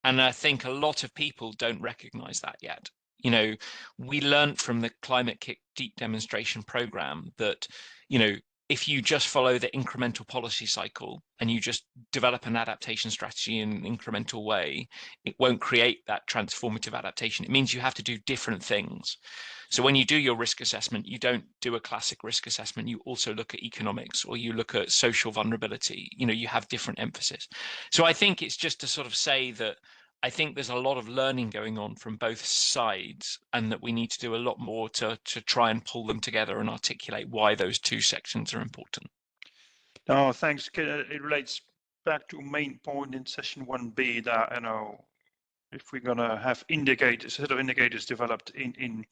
And I think a lot of people don't recognize that yet. You know, we learned from the Climate Kick Deep Demonstration Program that, you know, if you just follow the incremental policy cycle and you just develop an adaptation strategy in an incremental way, it won't create that transformative adaptation. It means you have to do different things. So when you do your risk assessment, you don't do a classic risk assessment. You also look at economics or you look at social vulnerability. You know, you have different emphasis. So I think it's just to sort of say that I think there's a lot of learning going on from both sides and that we need to do a lot more to try and pull them together and articulate why those two sections are important. No, thanks. It relates back to a main point in session 1B that, you know, if we're going to have indicators, set of indicators developed in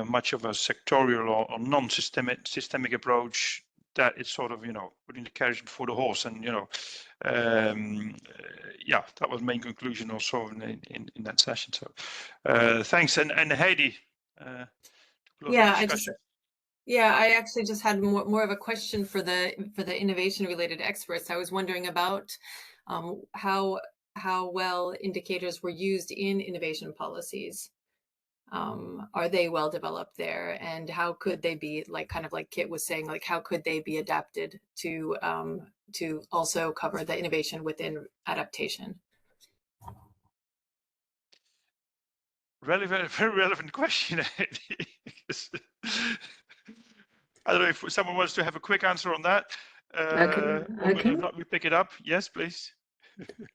much of a sectorial or non-systemic approach, that it's sort of, you know, putting the carriage before the horse. And, you know, yeah, that was the main conclusion also in that session. So thanks. And Heidi, yeah, I actually just had more of a question for the innovation related experts. I was wondering about how well indicators were used in innovation policies. Are they well developed there, and how could they be, like, kind of like Kit was saying, like how could they be adapted to also cover the innovation within adaptation? Very relevant question. I don't know if someone wants to have a quick answer on that. I can. We pick it up. Yes, please.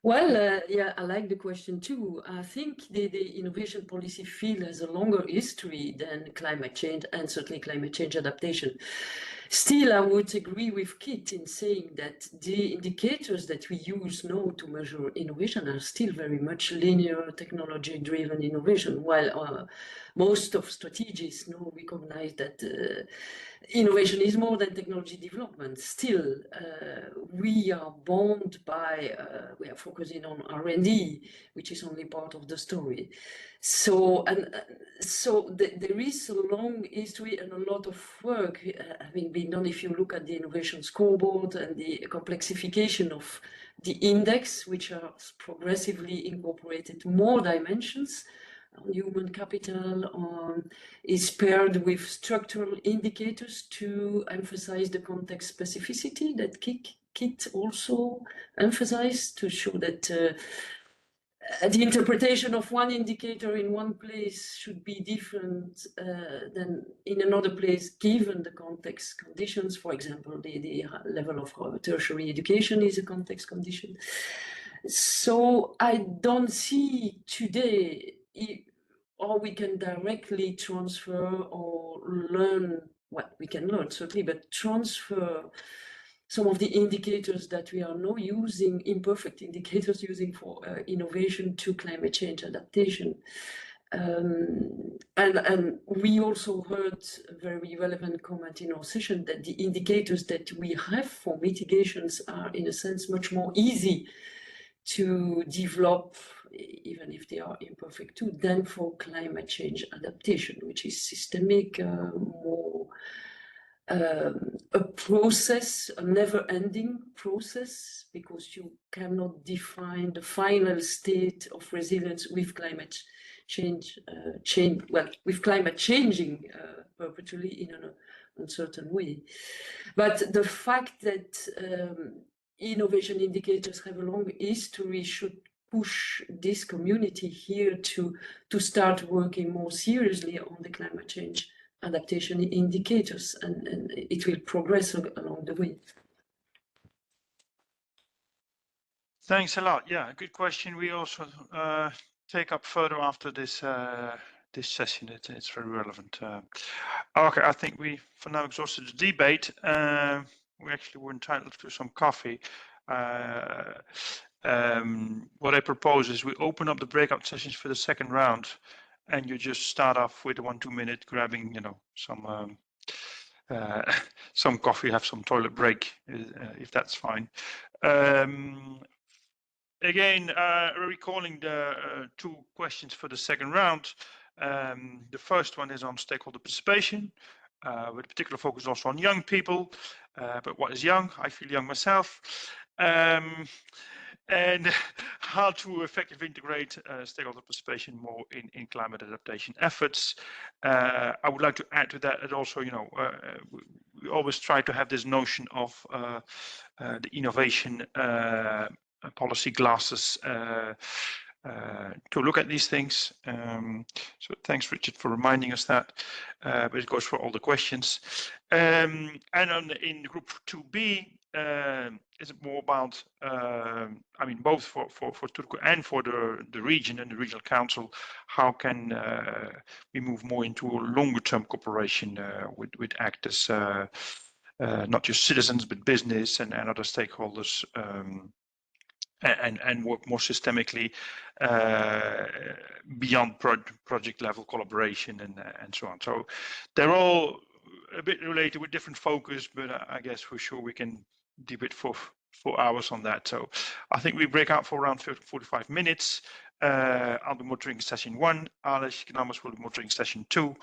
Well, yeah, I like the question too. I think the innovation policy field has a longer history than climate change and certainly climate change adaptation. Still, I would agree with Kit in saying that the indicators that we use now to measure innovation are still very much linear technology-driven innovation, while most of strategists now recognize that innovation is more than technology development. Still, we are bound by, we are focusing on R&D, which is only part of the story. So, there is a long history and a lot of work having been done. If you look at the innovation scoreboard and the complexification of the index, which are progressively incorporated more dimensions, human capital is paired with structural indicators to emphasize the context specificity that Kit also emphasized, to show that the interpretation of one indicator in one place should be different than in another place, given the context conditions. For example, the level of tertiary education is a context condition. So I don't see today or we can directly transfer or learn what we can learn, certainly, but transfer some of the indicators that we are now using, imperfect indicators using for innovation to climate change adaptation. And we also heard a very relevant comment in our session that the indicators that we have for mitigations are, in a sense, much more easy to develop, even if they are imperfect too, than for climate change adaptation, which is systemic, more a process, a never-ending process, because you cannot define the final state of resilience with climate change, with climate changing perpetually in an uncertain way. But the fact that innovation indicators have a long history should push this community here to start working more seriously on the climate change adaptation indicators, and it will progress along the way. Thanks a lot. Yeah, good question. We also take up further after this this session. It's very relevant. Okay, I think we for now exhausted the debate. We actually were entitled to some coffee. What I propose is we open up the breakout sessions for the second round, and you just start off with 1-2 minute grabbing, you know, some coffee, have some toilet break, if that's fine. Again, recalling the 2 questions for the second round. The first one is on stakeholder participation, with particular focus also on young people. But what is young? I feel young myself. And how to effectively integrate stakeholder participation more in climate adaptation efforts. I would like to add to that, and also, you know, we always try to have this notion of the innovation policy glasses to look at these things. So thanks, Richard, for reminding us that. But it goes for all the questions. And in group 2B, is it more about, I mean, both for Turku and for the region and the regional council, how can we move more into a longer term cooperation with actors, not just citizens, but business and other stakeholders, and work more systemically beyond project level collaboration and so on. So they're all a bit related with different focus, but I guess for sure we can debate for 4 hours on that. So I think we break out for around 45 minutes. I'll be moderating session 1. Alex Knamas will be moderating session 2.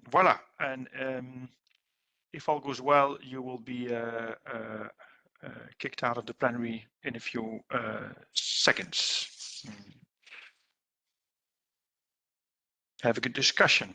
Voila. And if all goes well, you will be kicked out of the plenary in a few seconds. Have a good discussion.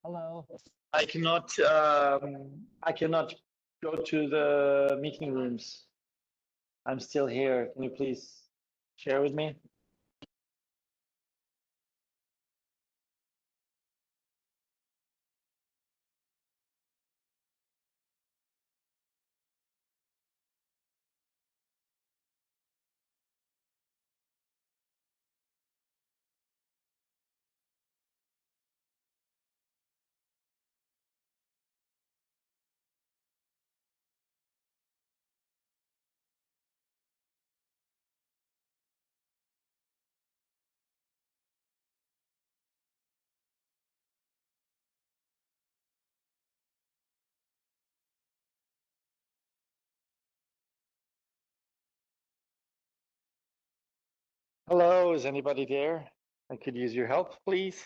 Hello. I cannot go to the meeting rooms. I'm still here. Can you please share with me? Hello, is anybody there? I could use your help, please.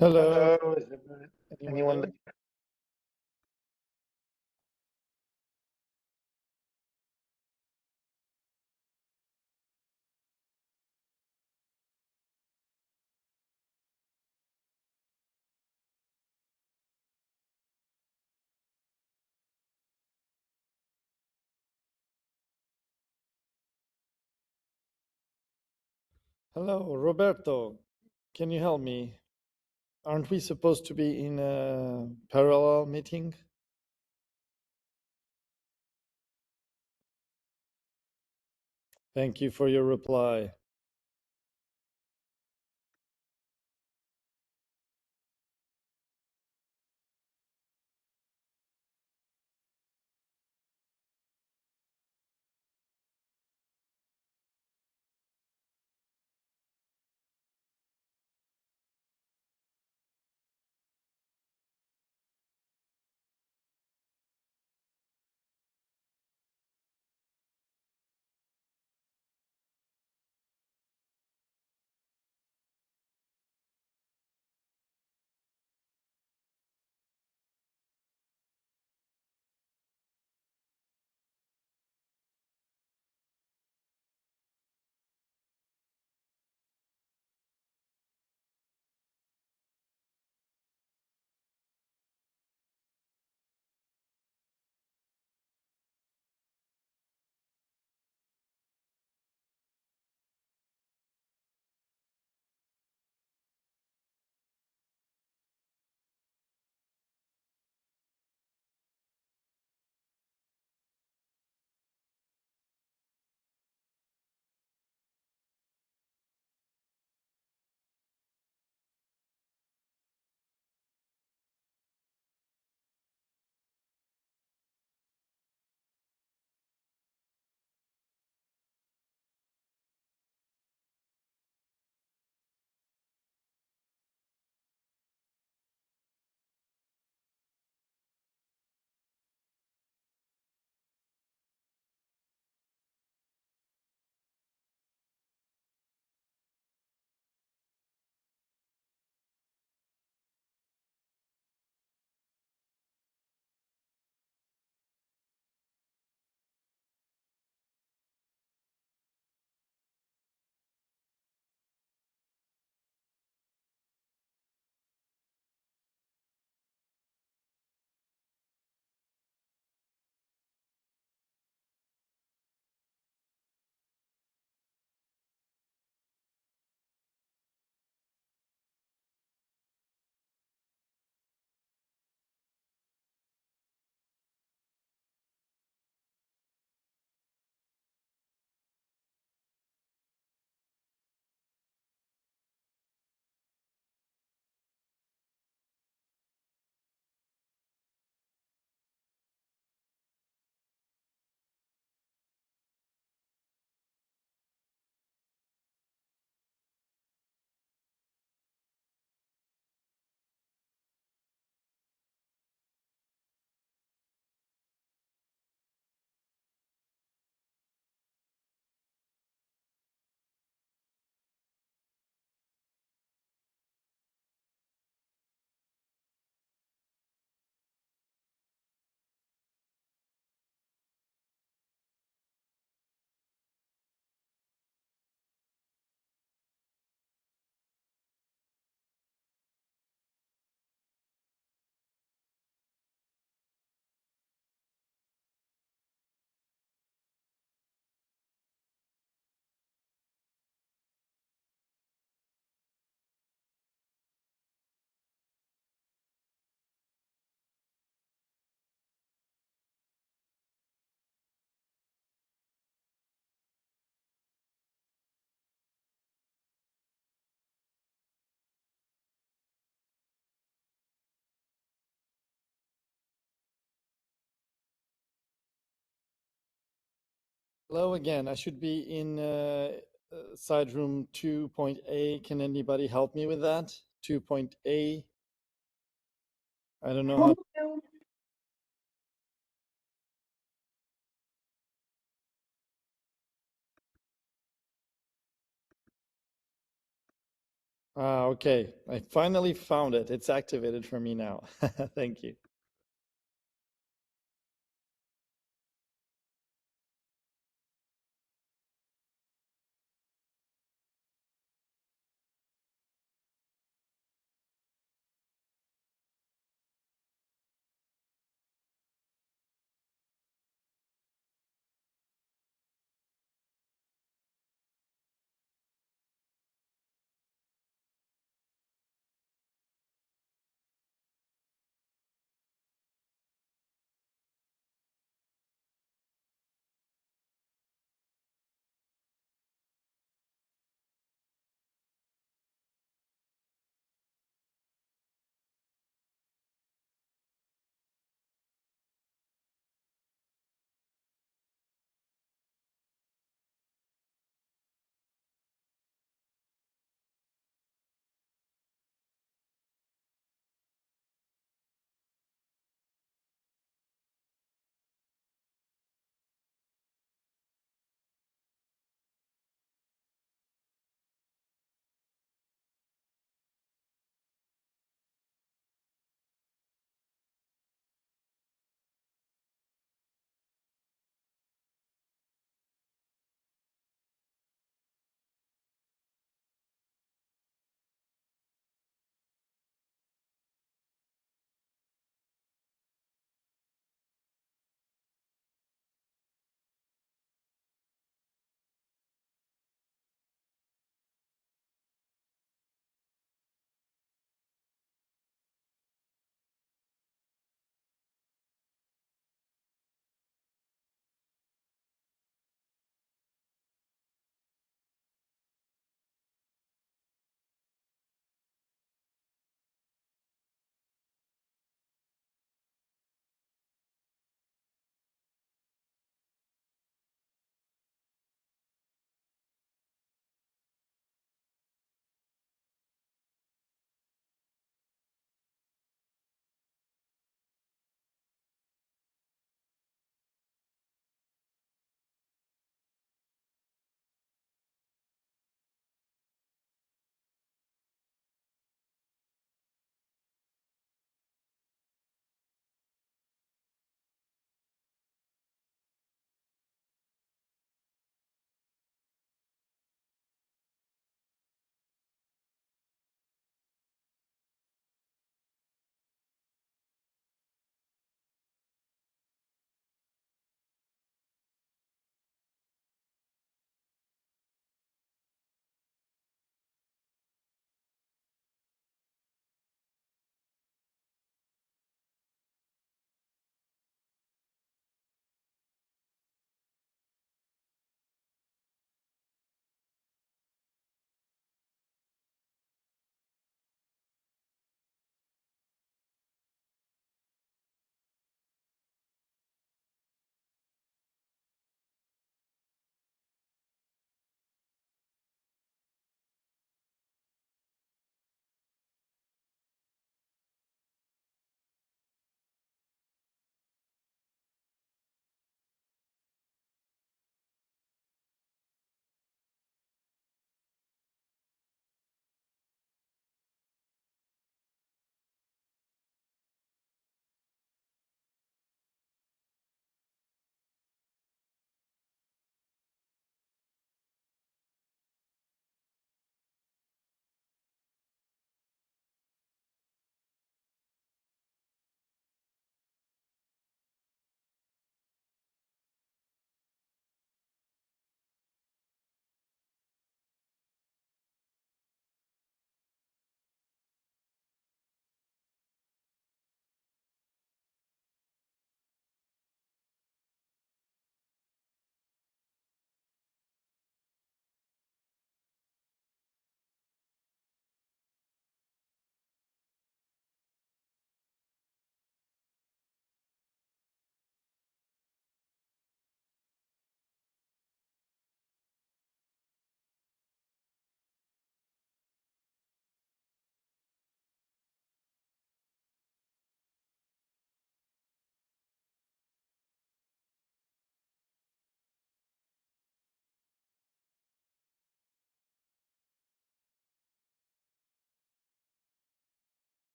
Hello. Hello, is anyone there? Hello, Roberto. Can you help me? Aren't we supposed to be in a parallel meeting? Thank you for your reply. Hello again. I should be in side room 2.A. Can anybody help me with that? 2.A. I don't know how. Okay. I finally found it. It's activated for me now. Thank you.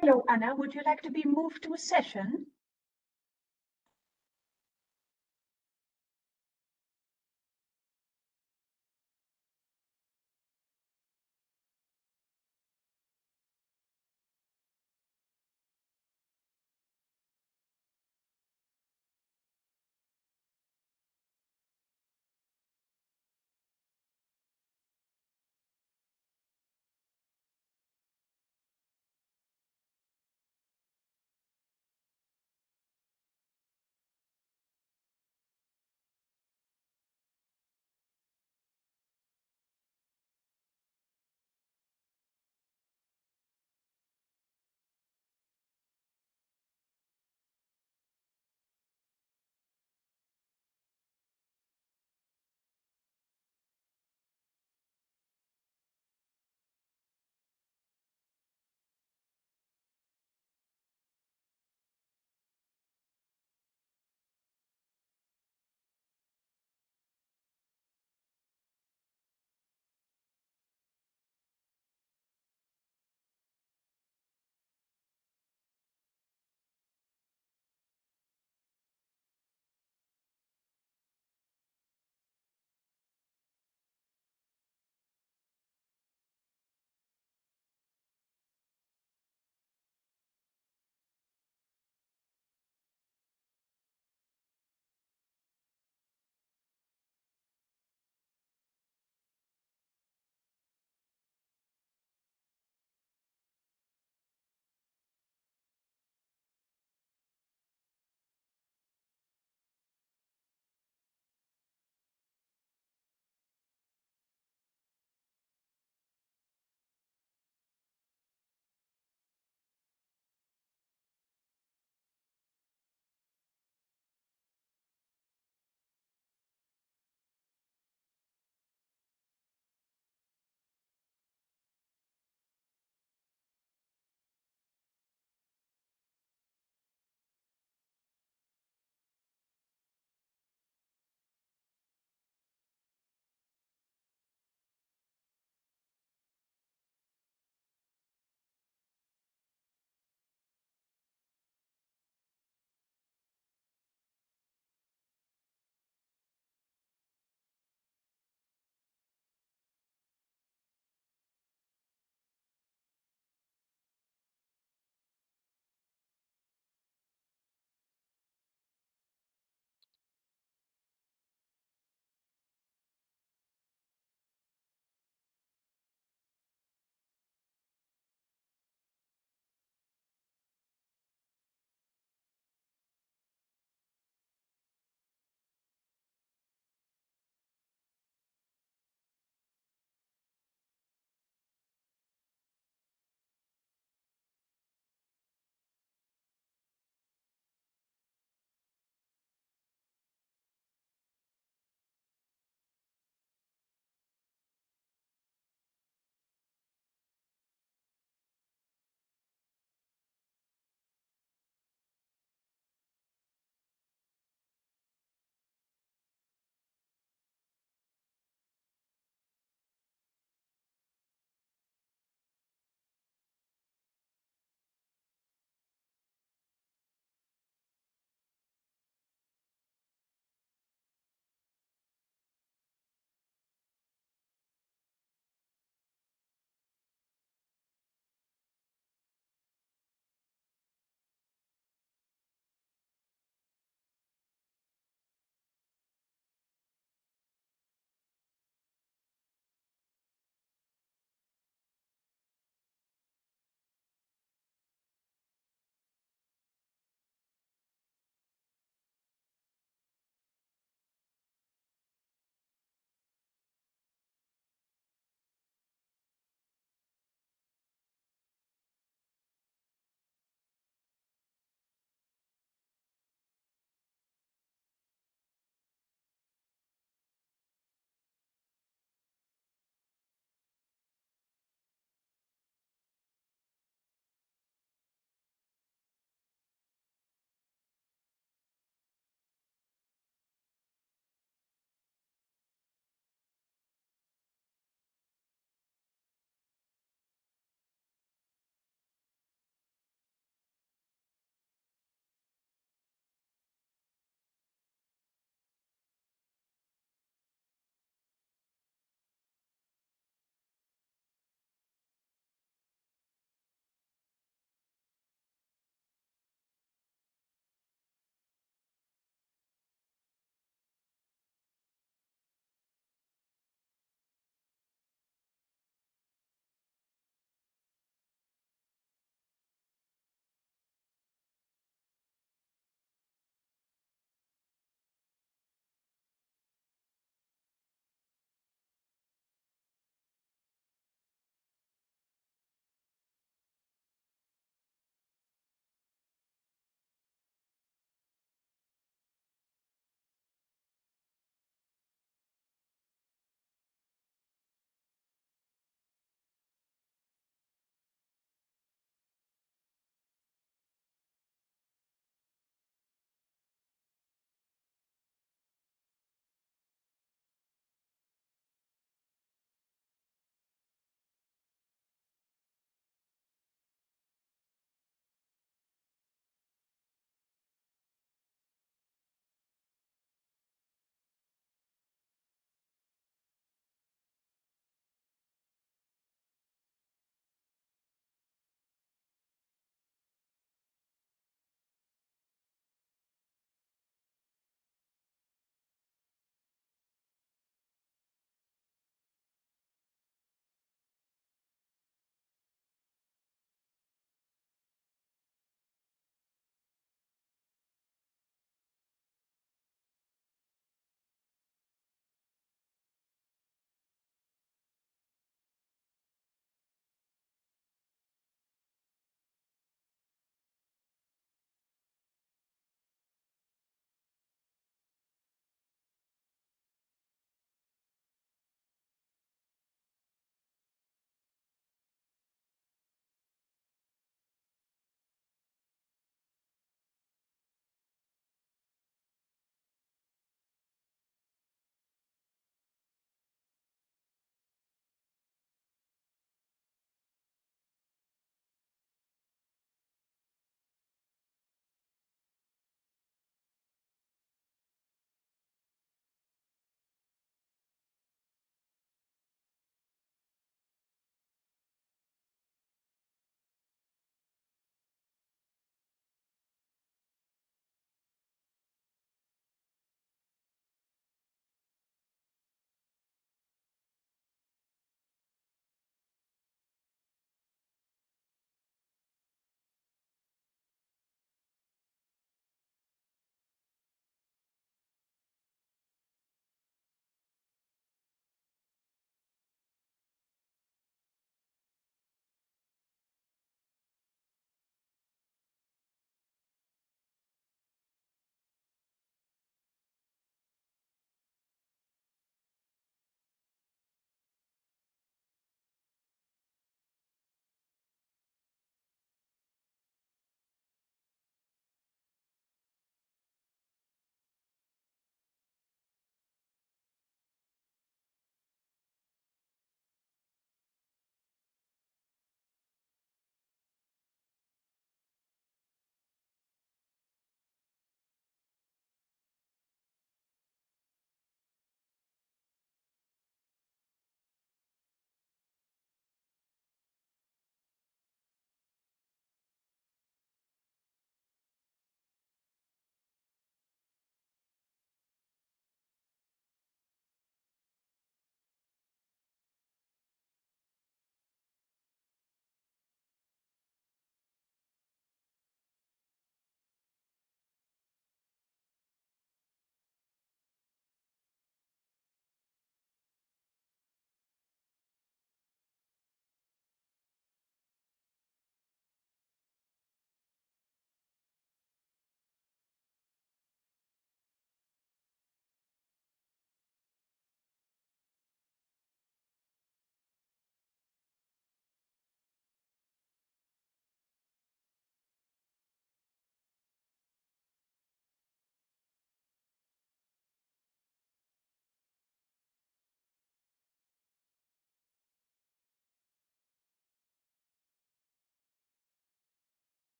Hello, Anna. Would you like to be moved to a session?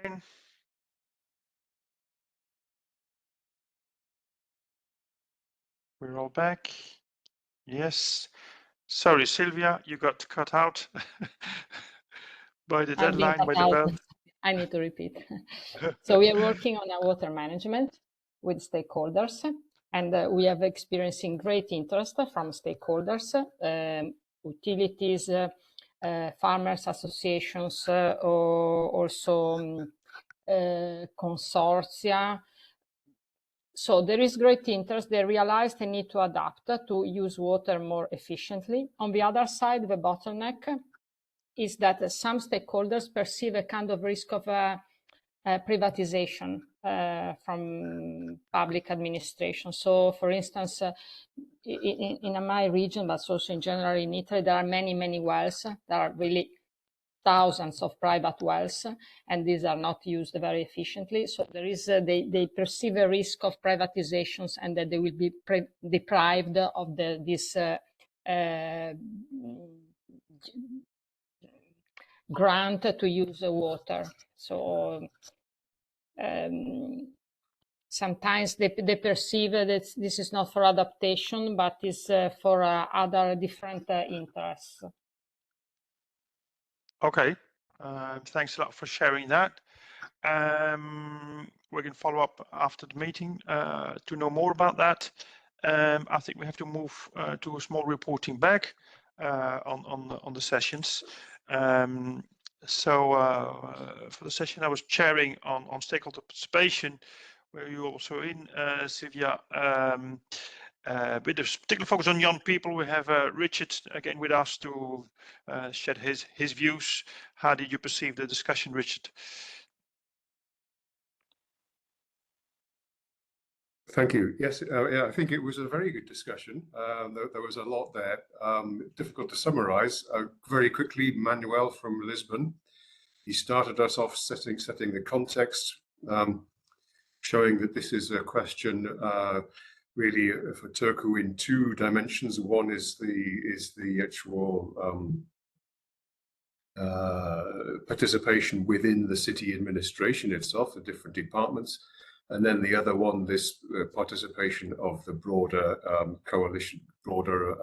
again. We're all back. Yes. Sorry, Sylvia, you got cut out by the deadline, by the bell. I need to repeat. So we are working on our water management with stakeholders, and we have experiencing great interest from stakeholders, utilities, farmers associations, also consortia. So there is great interest. They realize they need to adapt to use water more efficiently. On the other side, the bottleneck is that some stakeholders perceive a kind of risk of privatization from public administration. So, for instance, in my region, but also in general in Italy, there are many wells. There are really thousands of private wells, and these are not used very efficiently. So there is they perceive a risk of privatizations, and that they will be deprived of this grant to use the water. So sometimes they perceive that this is not for adaptation, but is for other different interests. Okay, thanks a lot for sharing that. We can follow up after the meeting to know more about that. I think we have to move to a small reporting back on the sessions. So for the session I was chairing on stakeholder participation, where you also in, Sylvia, with a particular focus on young people, we have Richard again with us to shed his views. How did you perceive the discussion, Richard? Thank you. Yes, yeah, I think it was a very good discussion. There was a lot there. Difficult to summarize. Very quickly, Manuel from Lisbon, he started us off setting the context, showing that this is a question really for Turku in two dimensions. One is the actual participation within the city administration itself, the different departments. And then the other one, this participation of the broader coalition, broader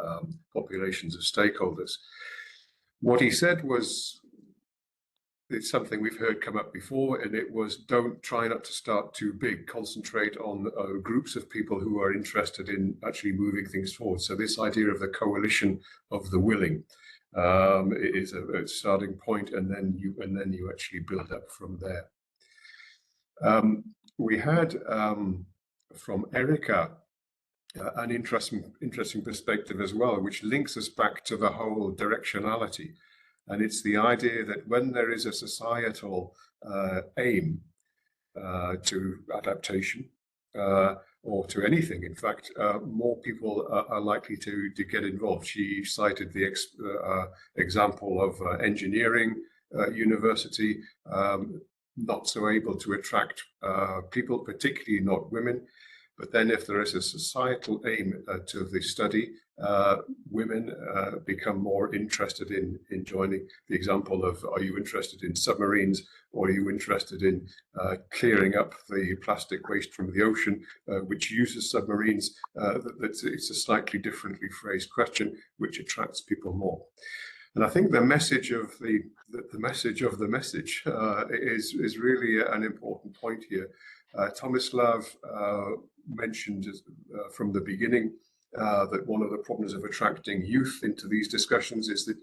populations of stakeholders. What he said was, it's something we've heard come up before, and it was, don't try not to start too big, concentrate on groups of people who are interested in actually moving things forward. So this idea of the coalition of the willing is a starting point, and then you actually build up from there. We had from Erica an interesting perspective as well, which links us back to the whole directionality. And it's the idea that when there is a societal aim to adaptation or to anything, in fact, more people are likely to get involved. She cited the example of engineering university, not so able to attract people, particularly not women. But then if there is a societal aim to the study, women become more interested in joining. The example of, are you interested in submarines, or are you interested in clearing up the plastic waste from the ocean, which uses submarines? It's a slightly differently phrased question, which attracts people more. And I think the message of the message is really an important point here. Tomislav mentioned from the beginning that one of the problems of attracting youth into these discussions is that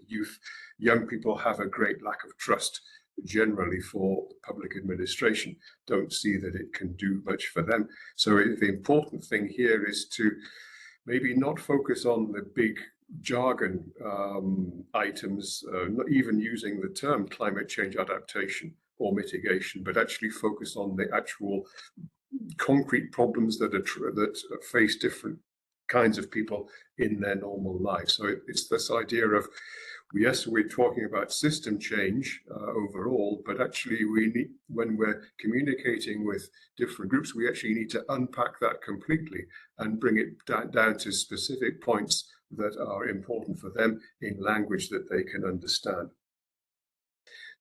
young people have a great lack of trust generally for public administration, don't see that it can do much for them. So the important thing here is to maybe not focus on the big jargon items, not even using the term climate change adaptation or mitigation, but actually focus on the actual concrete problems that face different kinds of people in their normal lives. So it's this idea of, yes, we're talking about system change overall, but actually when we're communicating with different groups, we actually need to unpack that completely and bring it down to specific points that are important for them in language that they can understand.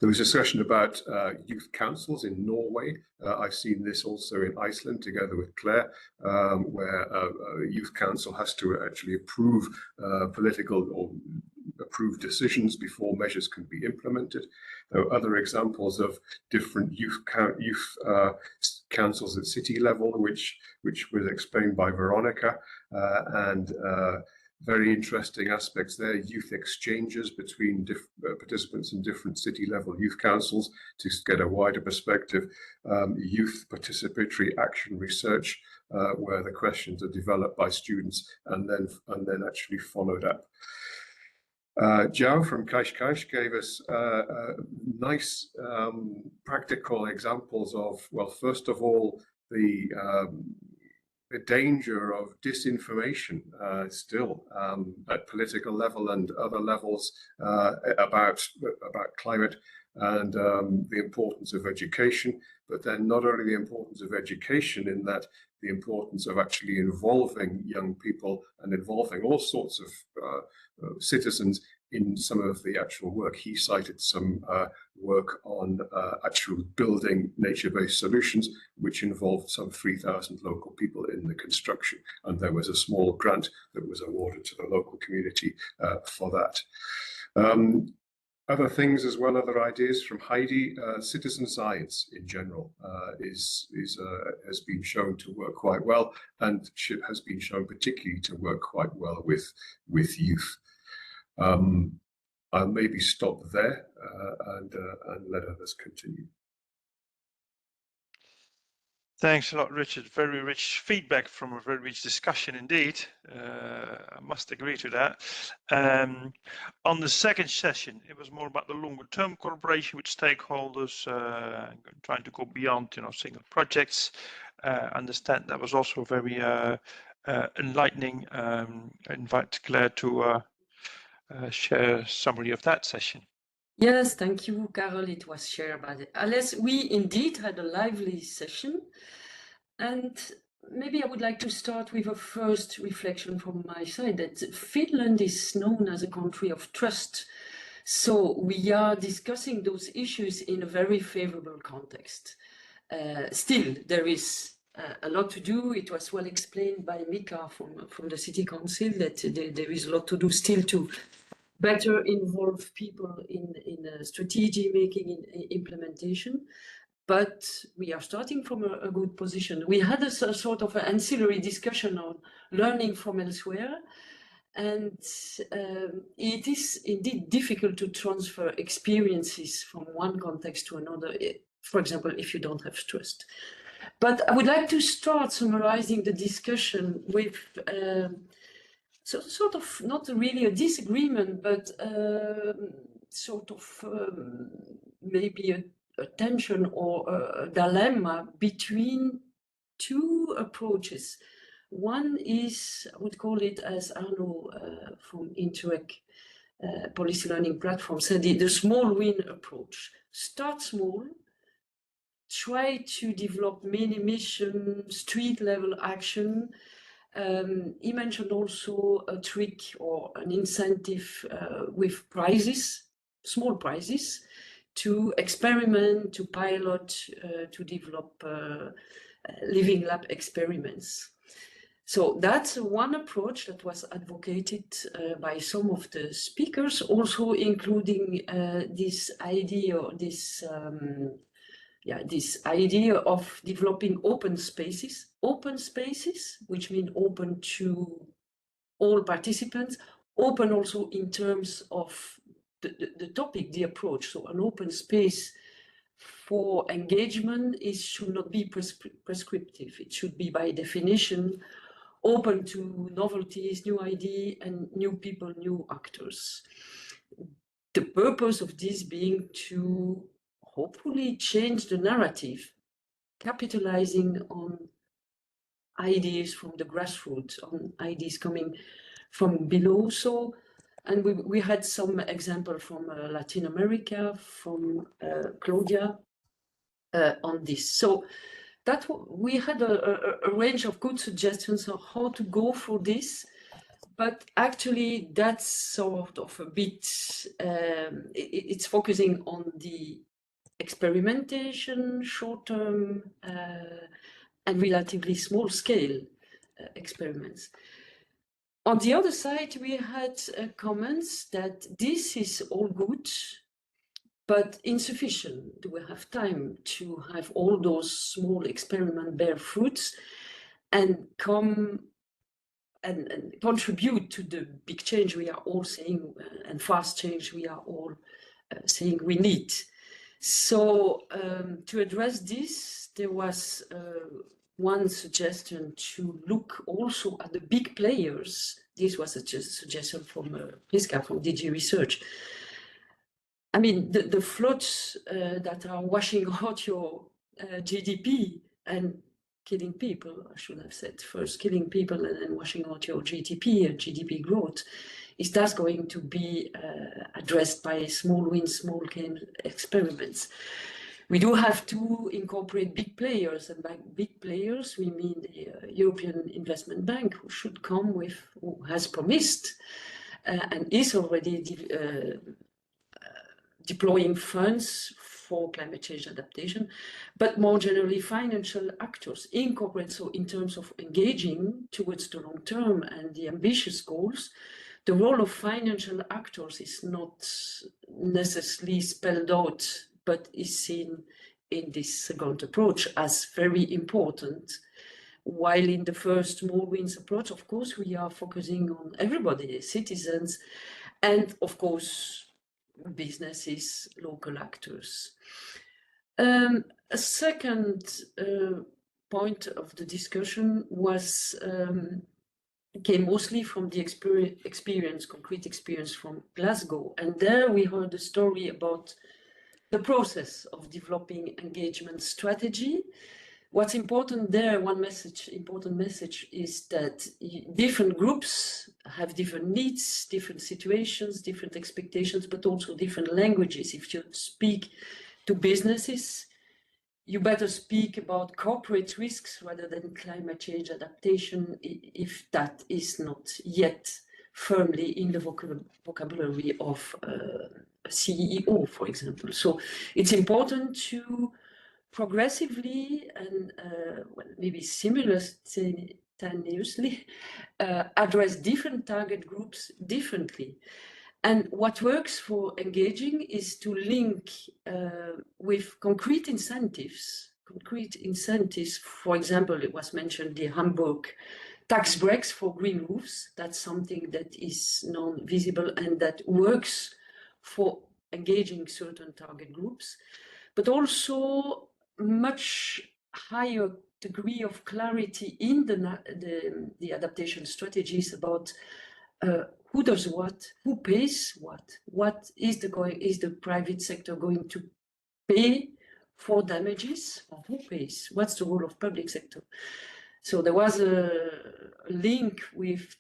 There was a discussion about youth councils in Norway. I've seen this also in Iceland together with Claire, where a youth council has to actually approve political or approve decisions before measures can be implemented. There are other examples of different youth councils at city level, which was explained by Veronica, and very interesting aspects there, youth exchanges between participants in different city level youth councils to get a wider perspective, youth participatory action research, where the questions are developed by students and then actually followed up. Joe from Kashkash gave us nice practical examples of, well, first of all, the danger of disinformation still at political level and other levels about climate, and the importance of education, but then not only the importance of education in that, the importance of actually involving young people and involving all sorts of citizens in some of the actual work. He cited some work on actual building nature-based solutions, which involved some 3,000 local people in the construction. And there was a small grant that was awarded to the local community for that. Other things as well, other ideas from Heidi, citizen science in general has been shown to work quite well, and has been shown particularly to work quite well with youth. I'll maybe stop there and let others continue. Thanks a lot, Richard. Very rich feedback from a very rich discussion indeed. I must agree to that. On the second session, it was more about the longer term collaboration with stakeholders, trying to go beyond, single projects. Understand that was also very enlightening. I invite Claire to share a summary of that session. Yes, thank you, Carol. It was shared by Alice. We indeed had a lively session. And maybe I would like to start with a first reflection from my side that Finland is known as a country of trust. So we are discussing those issues in a very favorable context. Still, there is a lot to do. It was well explained by Mika from the City Council that there is a lot to do still to better involve people in strategy making, in implementation. But we are starting from a good position. We had a sort of an ancillary discussion on learning from elsewhere. And it is indeed difficult to transfer experiences from one context to another, for example, if you don't have trust. But I would like to start summarizing the discussion with so sort of not really a disagreement, but sort of maybe a tension or a dilemma between two approaches. One is, I would call it, as Arno from Interreg Policy Learning Platform said, the small win approach. Start small, try to develop mini mission, street level action. He mentioned also a trick or an incentive with prizes, small prizes, to experiment, to pilot, to develop living lab experiments. So that's one approach that was advocated by some of the speakers, also including this idea, this idea of developing open spaces, which mean open to all participants, open also in terms of the topic, the approach. So an open space for engagement should not be prescriptive. It should be by definition open to novelties, new ideas, and new people, new actors. The purpose of this being to hopefully change the narrative, capitalizing on ideas from the grassroots, on ideas coming from below. So, and we had some example from Latin America, from Claudia on this. So that we had a range of good suggestions on how to go for this. but actually that's sort of a bit, it's focusing on the experimentation, short-term and relatively small-scale experiments. On the other side, we had comments that this is all good, but insufficient. Do we have time to have all those small experiments bear fruits and come and contribute to the big change we are all saying and fast change we are all saying we need? So to address this, there was one suggestion to look also at the big players. This was a suggestion from Priska from DG Research. I mean, the floods that are washing out your GDP and killing people, I should have said first killing people and then washing out your GDP and GDP growth, is thus going to be addressed by small win, small gain experiments. We do have to incorporate big players, and by big players we mean the European Investment Bank, who should come with, who has promised and is already deploying funds for climate change adaptation, but more generally financial actors incorporate. So in terms of engaging towards the long term and the ambitious goals, the role of financial actors is not necessarily spelled out, but is seen in this second approach as very important. While in the first small wins approach, of course, we are focusing on everybody, citizens, and of course, businesses, local actors. A second point of the discussion was came mostly from the experience, concrete experience from Glasgow. And there we heard a story about the process of developing engagement strategy. What's important there, important message is that different groups have different needs, different situations, different expectations, but also different languages. If you speak to businesses, you better speak about corporate risks rather than climate change adaptation if that is not yet firmly in the vocabulary of a CEO, for example. So it's important to progressively and well, maybe simultaneously address different target groups differently. And what works for engaging is to link with concrete incentives. For example, it was mentioned the Hamburg tax breaks for green roofs. That's something that is non-visible and that works for engaging certain target groups, but also much higher degree of clarity in the adaptation strategies about who does what, who pays what is the private sector going to pay for damages, or who pays, what's the role of public sector. So there was a link with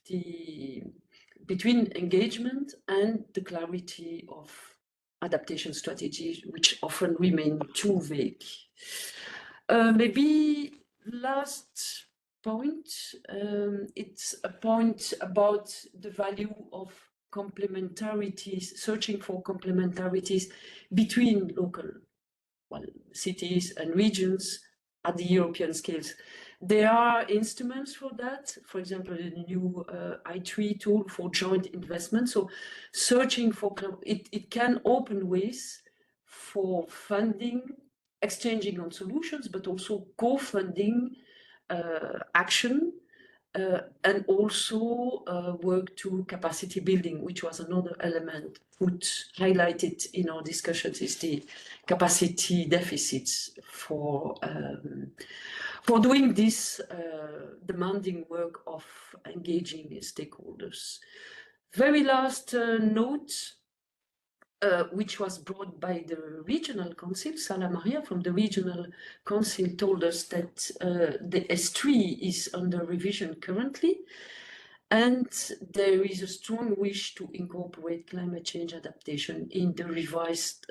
between engagement and the clarity of adaptation strategies, which often remain too vague. Maybe last point, it's a point about the value of complementarities, searching for complementarities between local cities and regions at the European scales. There are instruments for that, for example, the new I3 tool for joint investment. So searching for, it can open ways for funding, exchanging on solutions, but also co-funding action and also work to capacity building, which was another element highlighted in our discussions, is the capacity deficits for doing this demanding work of engaging stakeholders. Very last note, which was brought by the regional council. Sala Maria from the regional council told us that the S3 is under revision currently, and there is a strong wish to incorporate climate change adaptation in the revised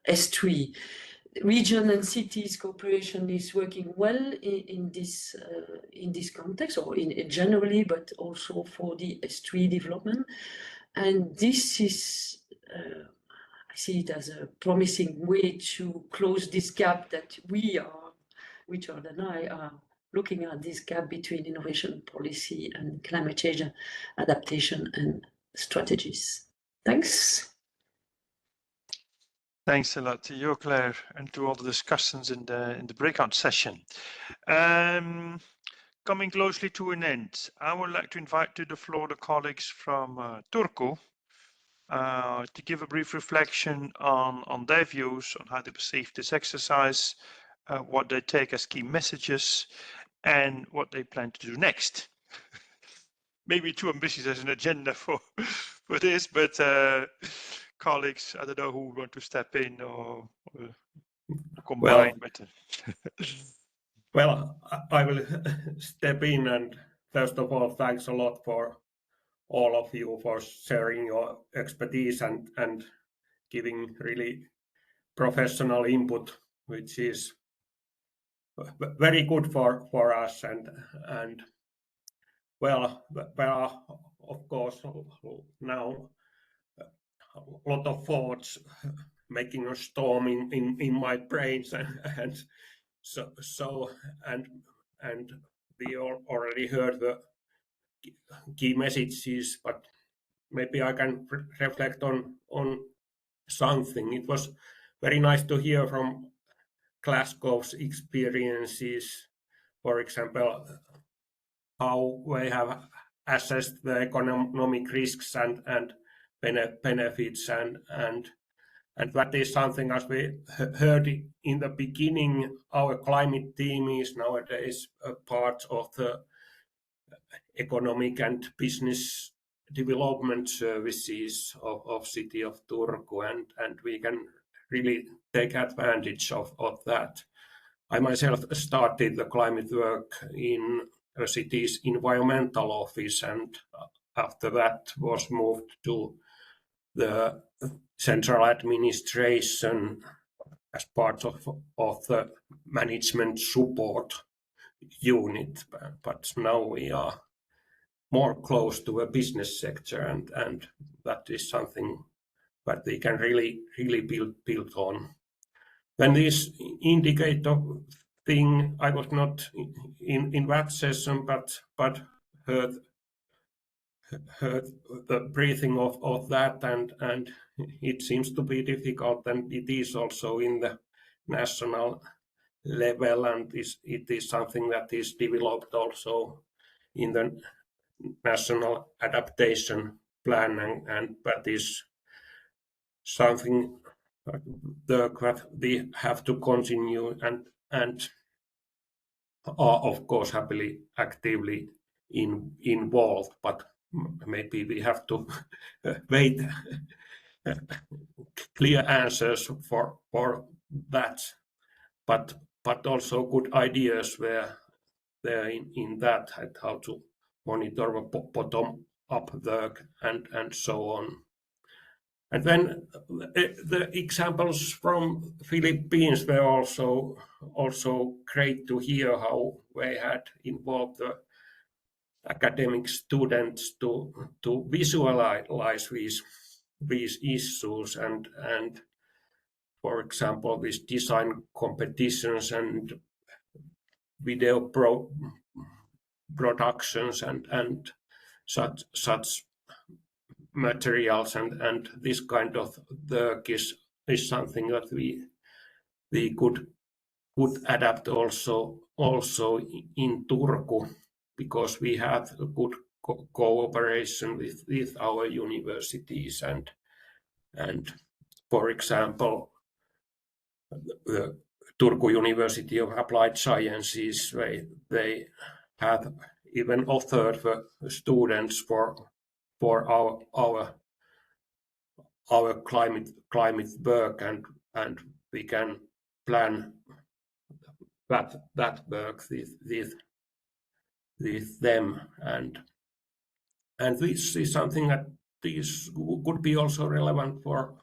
S3. region and cities cooperation is working well in this context, or in generally, but also for the S3 development. And this is, I see it as a promising way to close this gap that we are, Richard and I are looking at, this gap between innovation policy and climate change adaptation and strategies. Thanks. Thanks a lot to you, Claire, and to all the discussions in the breakout session. Coming closely to an end, I would like to invite to the floor the colleagues from Turku to give a brief reflection on their views on how they perceive this exercise, what they take as key messages, and what they plan to do next. Maybe too ambitious as an agenda for this, but colleagues, I don't know who want to step in or combine. Well, I will step in, and first of all, thanks a lot for all of you for sharing your expertise and giving really professional input, which is very good for us. And well, of course, now a lot of thoughts making a storm in my brains, and we already heard the key messages, but maybe I can reflect on something. It was very nice to hear from Glasgow's experiences, for example, how they have assessed the economic risks and benefits, and that is something, as we heard in the beginning, our climate team is nowadays a part of the economic and business development services of city of Turku, and we can really take advantage of that. I myself started the climate work in a city's environmental office, and after that was moved to the central administration as part of the management support unit, but now we are more close to a business sector, and that is something that we can really build on. When this indicator thing, I was not in that session, but heard the breathing of that, and it seems to be difficult, and it is also in the national level, and it is something that is developed also in the national adaptation plan, and that is something that we have to continue and are of course happily actively involved, but maybe we have to wait clear answers for that, but also good ideas were there in that, and how to monitor the bottom up work and so on. And then the examples from Philippines were also great to hear, how they had involved the academic students to visualize these issues, and for example, these design competitions and video productions and such materials, and this kind of work is something that we could adapt also in Turku, because we have a good cooperation with our universities, and for example, the Turku University of Applied Sciences, they have even offered the students for our climate work, and we can plan that work with them, and this is something that could be also relevant for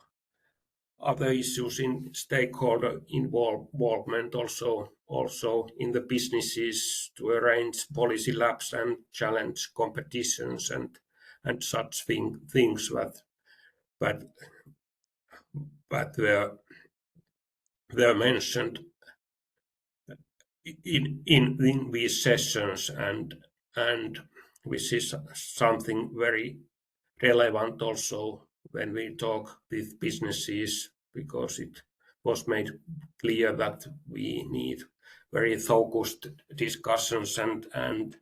other issues in stakeholder involvement, also in the businesses to arrange policy labs and challenge competitions and such things that were mentioned in these sessions, and which is something very relevant also when we talk with businesses, because it was made clear that we need very focused discussions and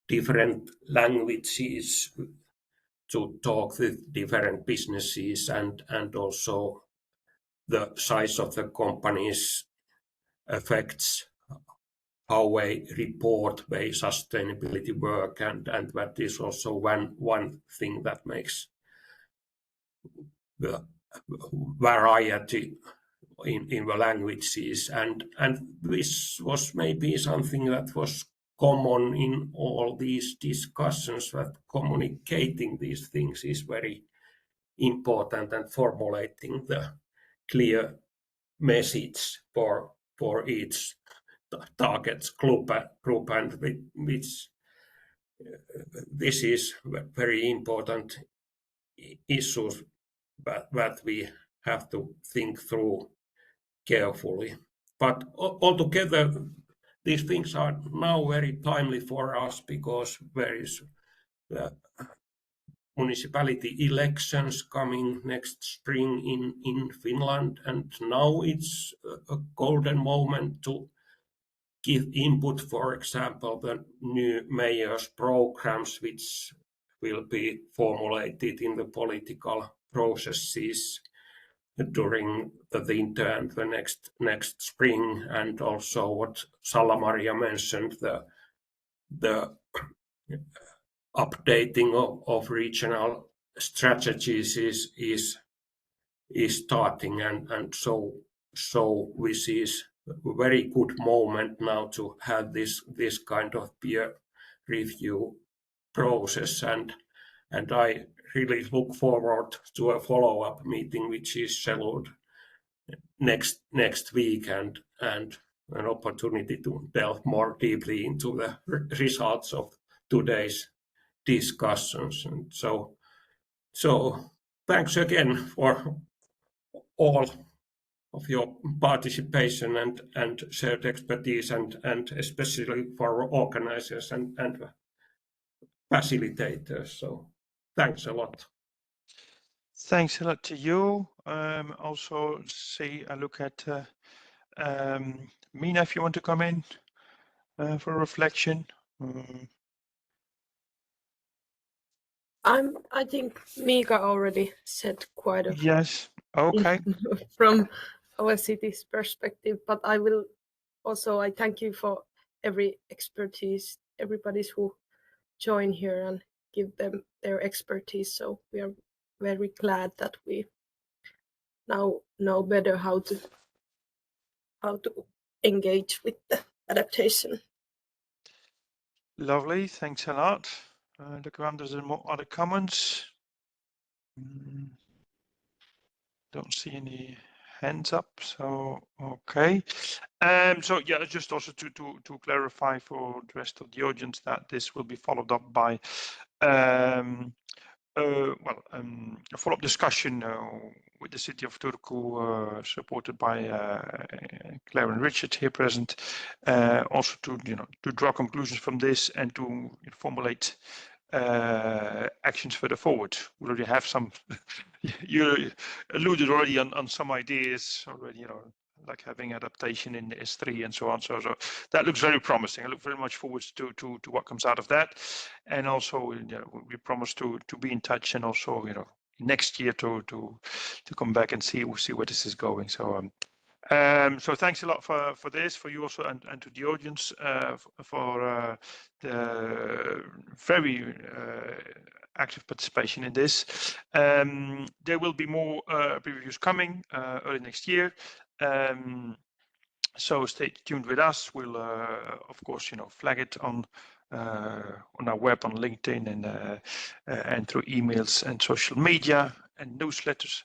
different languages to talk with different businesses, and also the size of the companies affects how they report their sustainability work, and that is also one thing that makes the variety in the languages, and this was maybe something that was common in all these discussions, that communicating these things is very important, and formulating the clear message for each target group, and which this is very important issues that we have to think through carefully. But altogether, these things are now very timely for us, because there is the municipality elections coming next spring in Finland, and now it's a golden moment to give input, for example, the new mayor's programs, which will be formulated in the political processes during the winter and the next spring. And also what Salla-Maria mentioned, the updating of regional strategies is starting, and so this is a very good moment now to have this kind of peer review process, and I really look forward to a follow-up meeting which is scheduled next week, and an opportunity to delve more deeply into the results of today's discussions. And so thanks again for all of your participation and shared expertise, and especially for organizers and facilitators. So thanks a lot. Thanks a lot to you. Also, I look at Mina, if you want to come in for a reflection. I think Mika already said quite a Yes. Okay. from our city's perspective, but I will also, I thank you for every expertise, everybody who join here and give them their expertise. So we are very glad that we now know better how to engage with the adaptation. Lovely. Thanks a lot. Look around, there's more other comments. Don't see any hands up, so okay. So yeah, just also to clarify for the rest of the audience that this will be followed up by a follow-up discussion with the city of Turku, supported by Claire and Richard here present, also to draw conclusions from this and to formulate actions further forward. We already have some. You alluded already on some ideas already, like having adaptation in S3 and so on. So that looks very promising. I look very much forward to what comes out of that, and also we promise to be in touch, and also next year to come back and see where this is going. So so thanks a lot for this, for you also, and to the audience for the very active participation in this. There will be more previews coming early next year. So stay tuned with us. We'll of course flag it on our web, on LinkedIn, and through emails and social media and newsletters.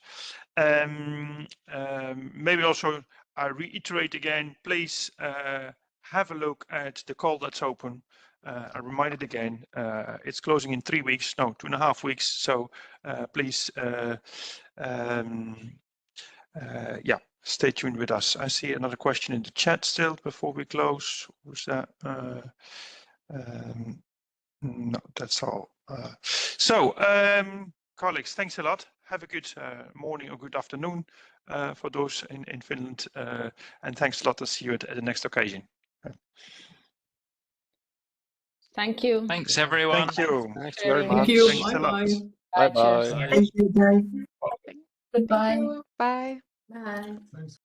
Maybe also I reiterate again, please have a look at the call that's open. I remind it again, it's closing in 3 weeks, no, 2.5 weeks. So please, yeah, stay tuned with us. I see another question in the chat still before we close. Who's that? No, that's all. Colleagues, thanks a lot. Have a good morning or good afternoon for those in Finland. And thanks a lot. I'll see you at the next occasion. Thank you. Thanks, everyone. Thank you. Thanks very much. Thank you. Thanks a lot. Bye bye. Thank you, guys. Goodbye. Bye. Bye. Thanks.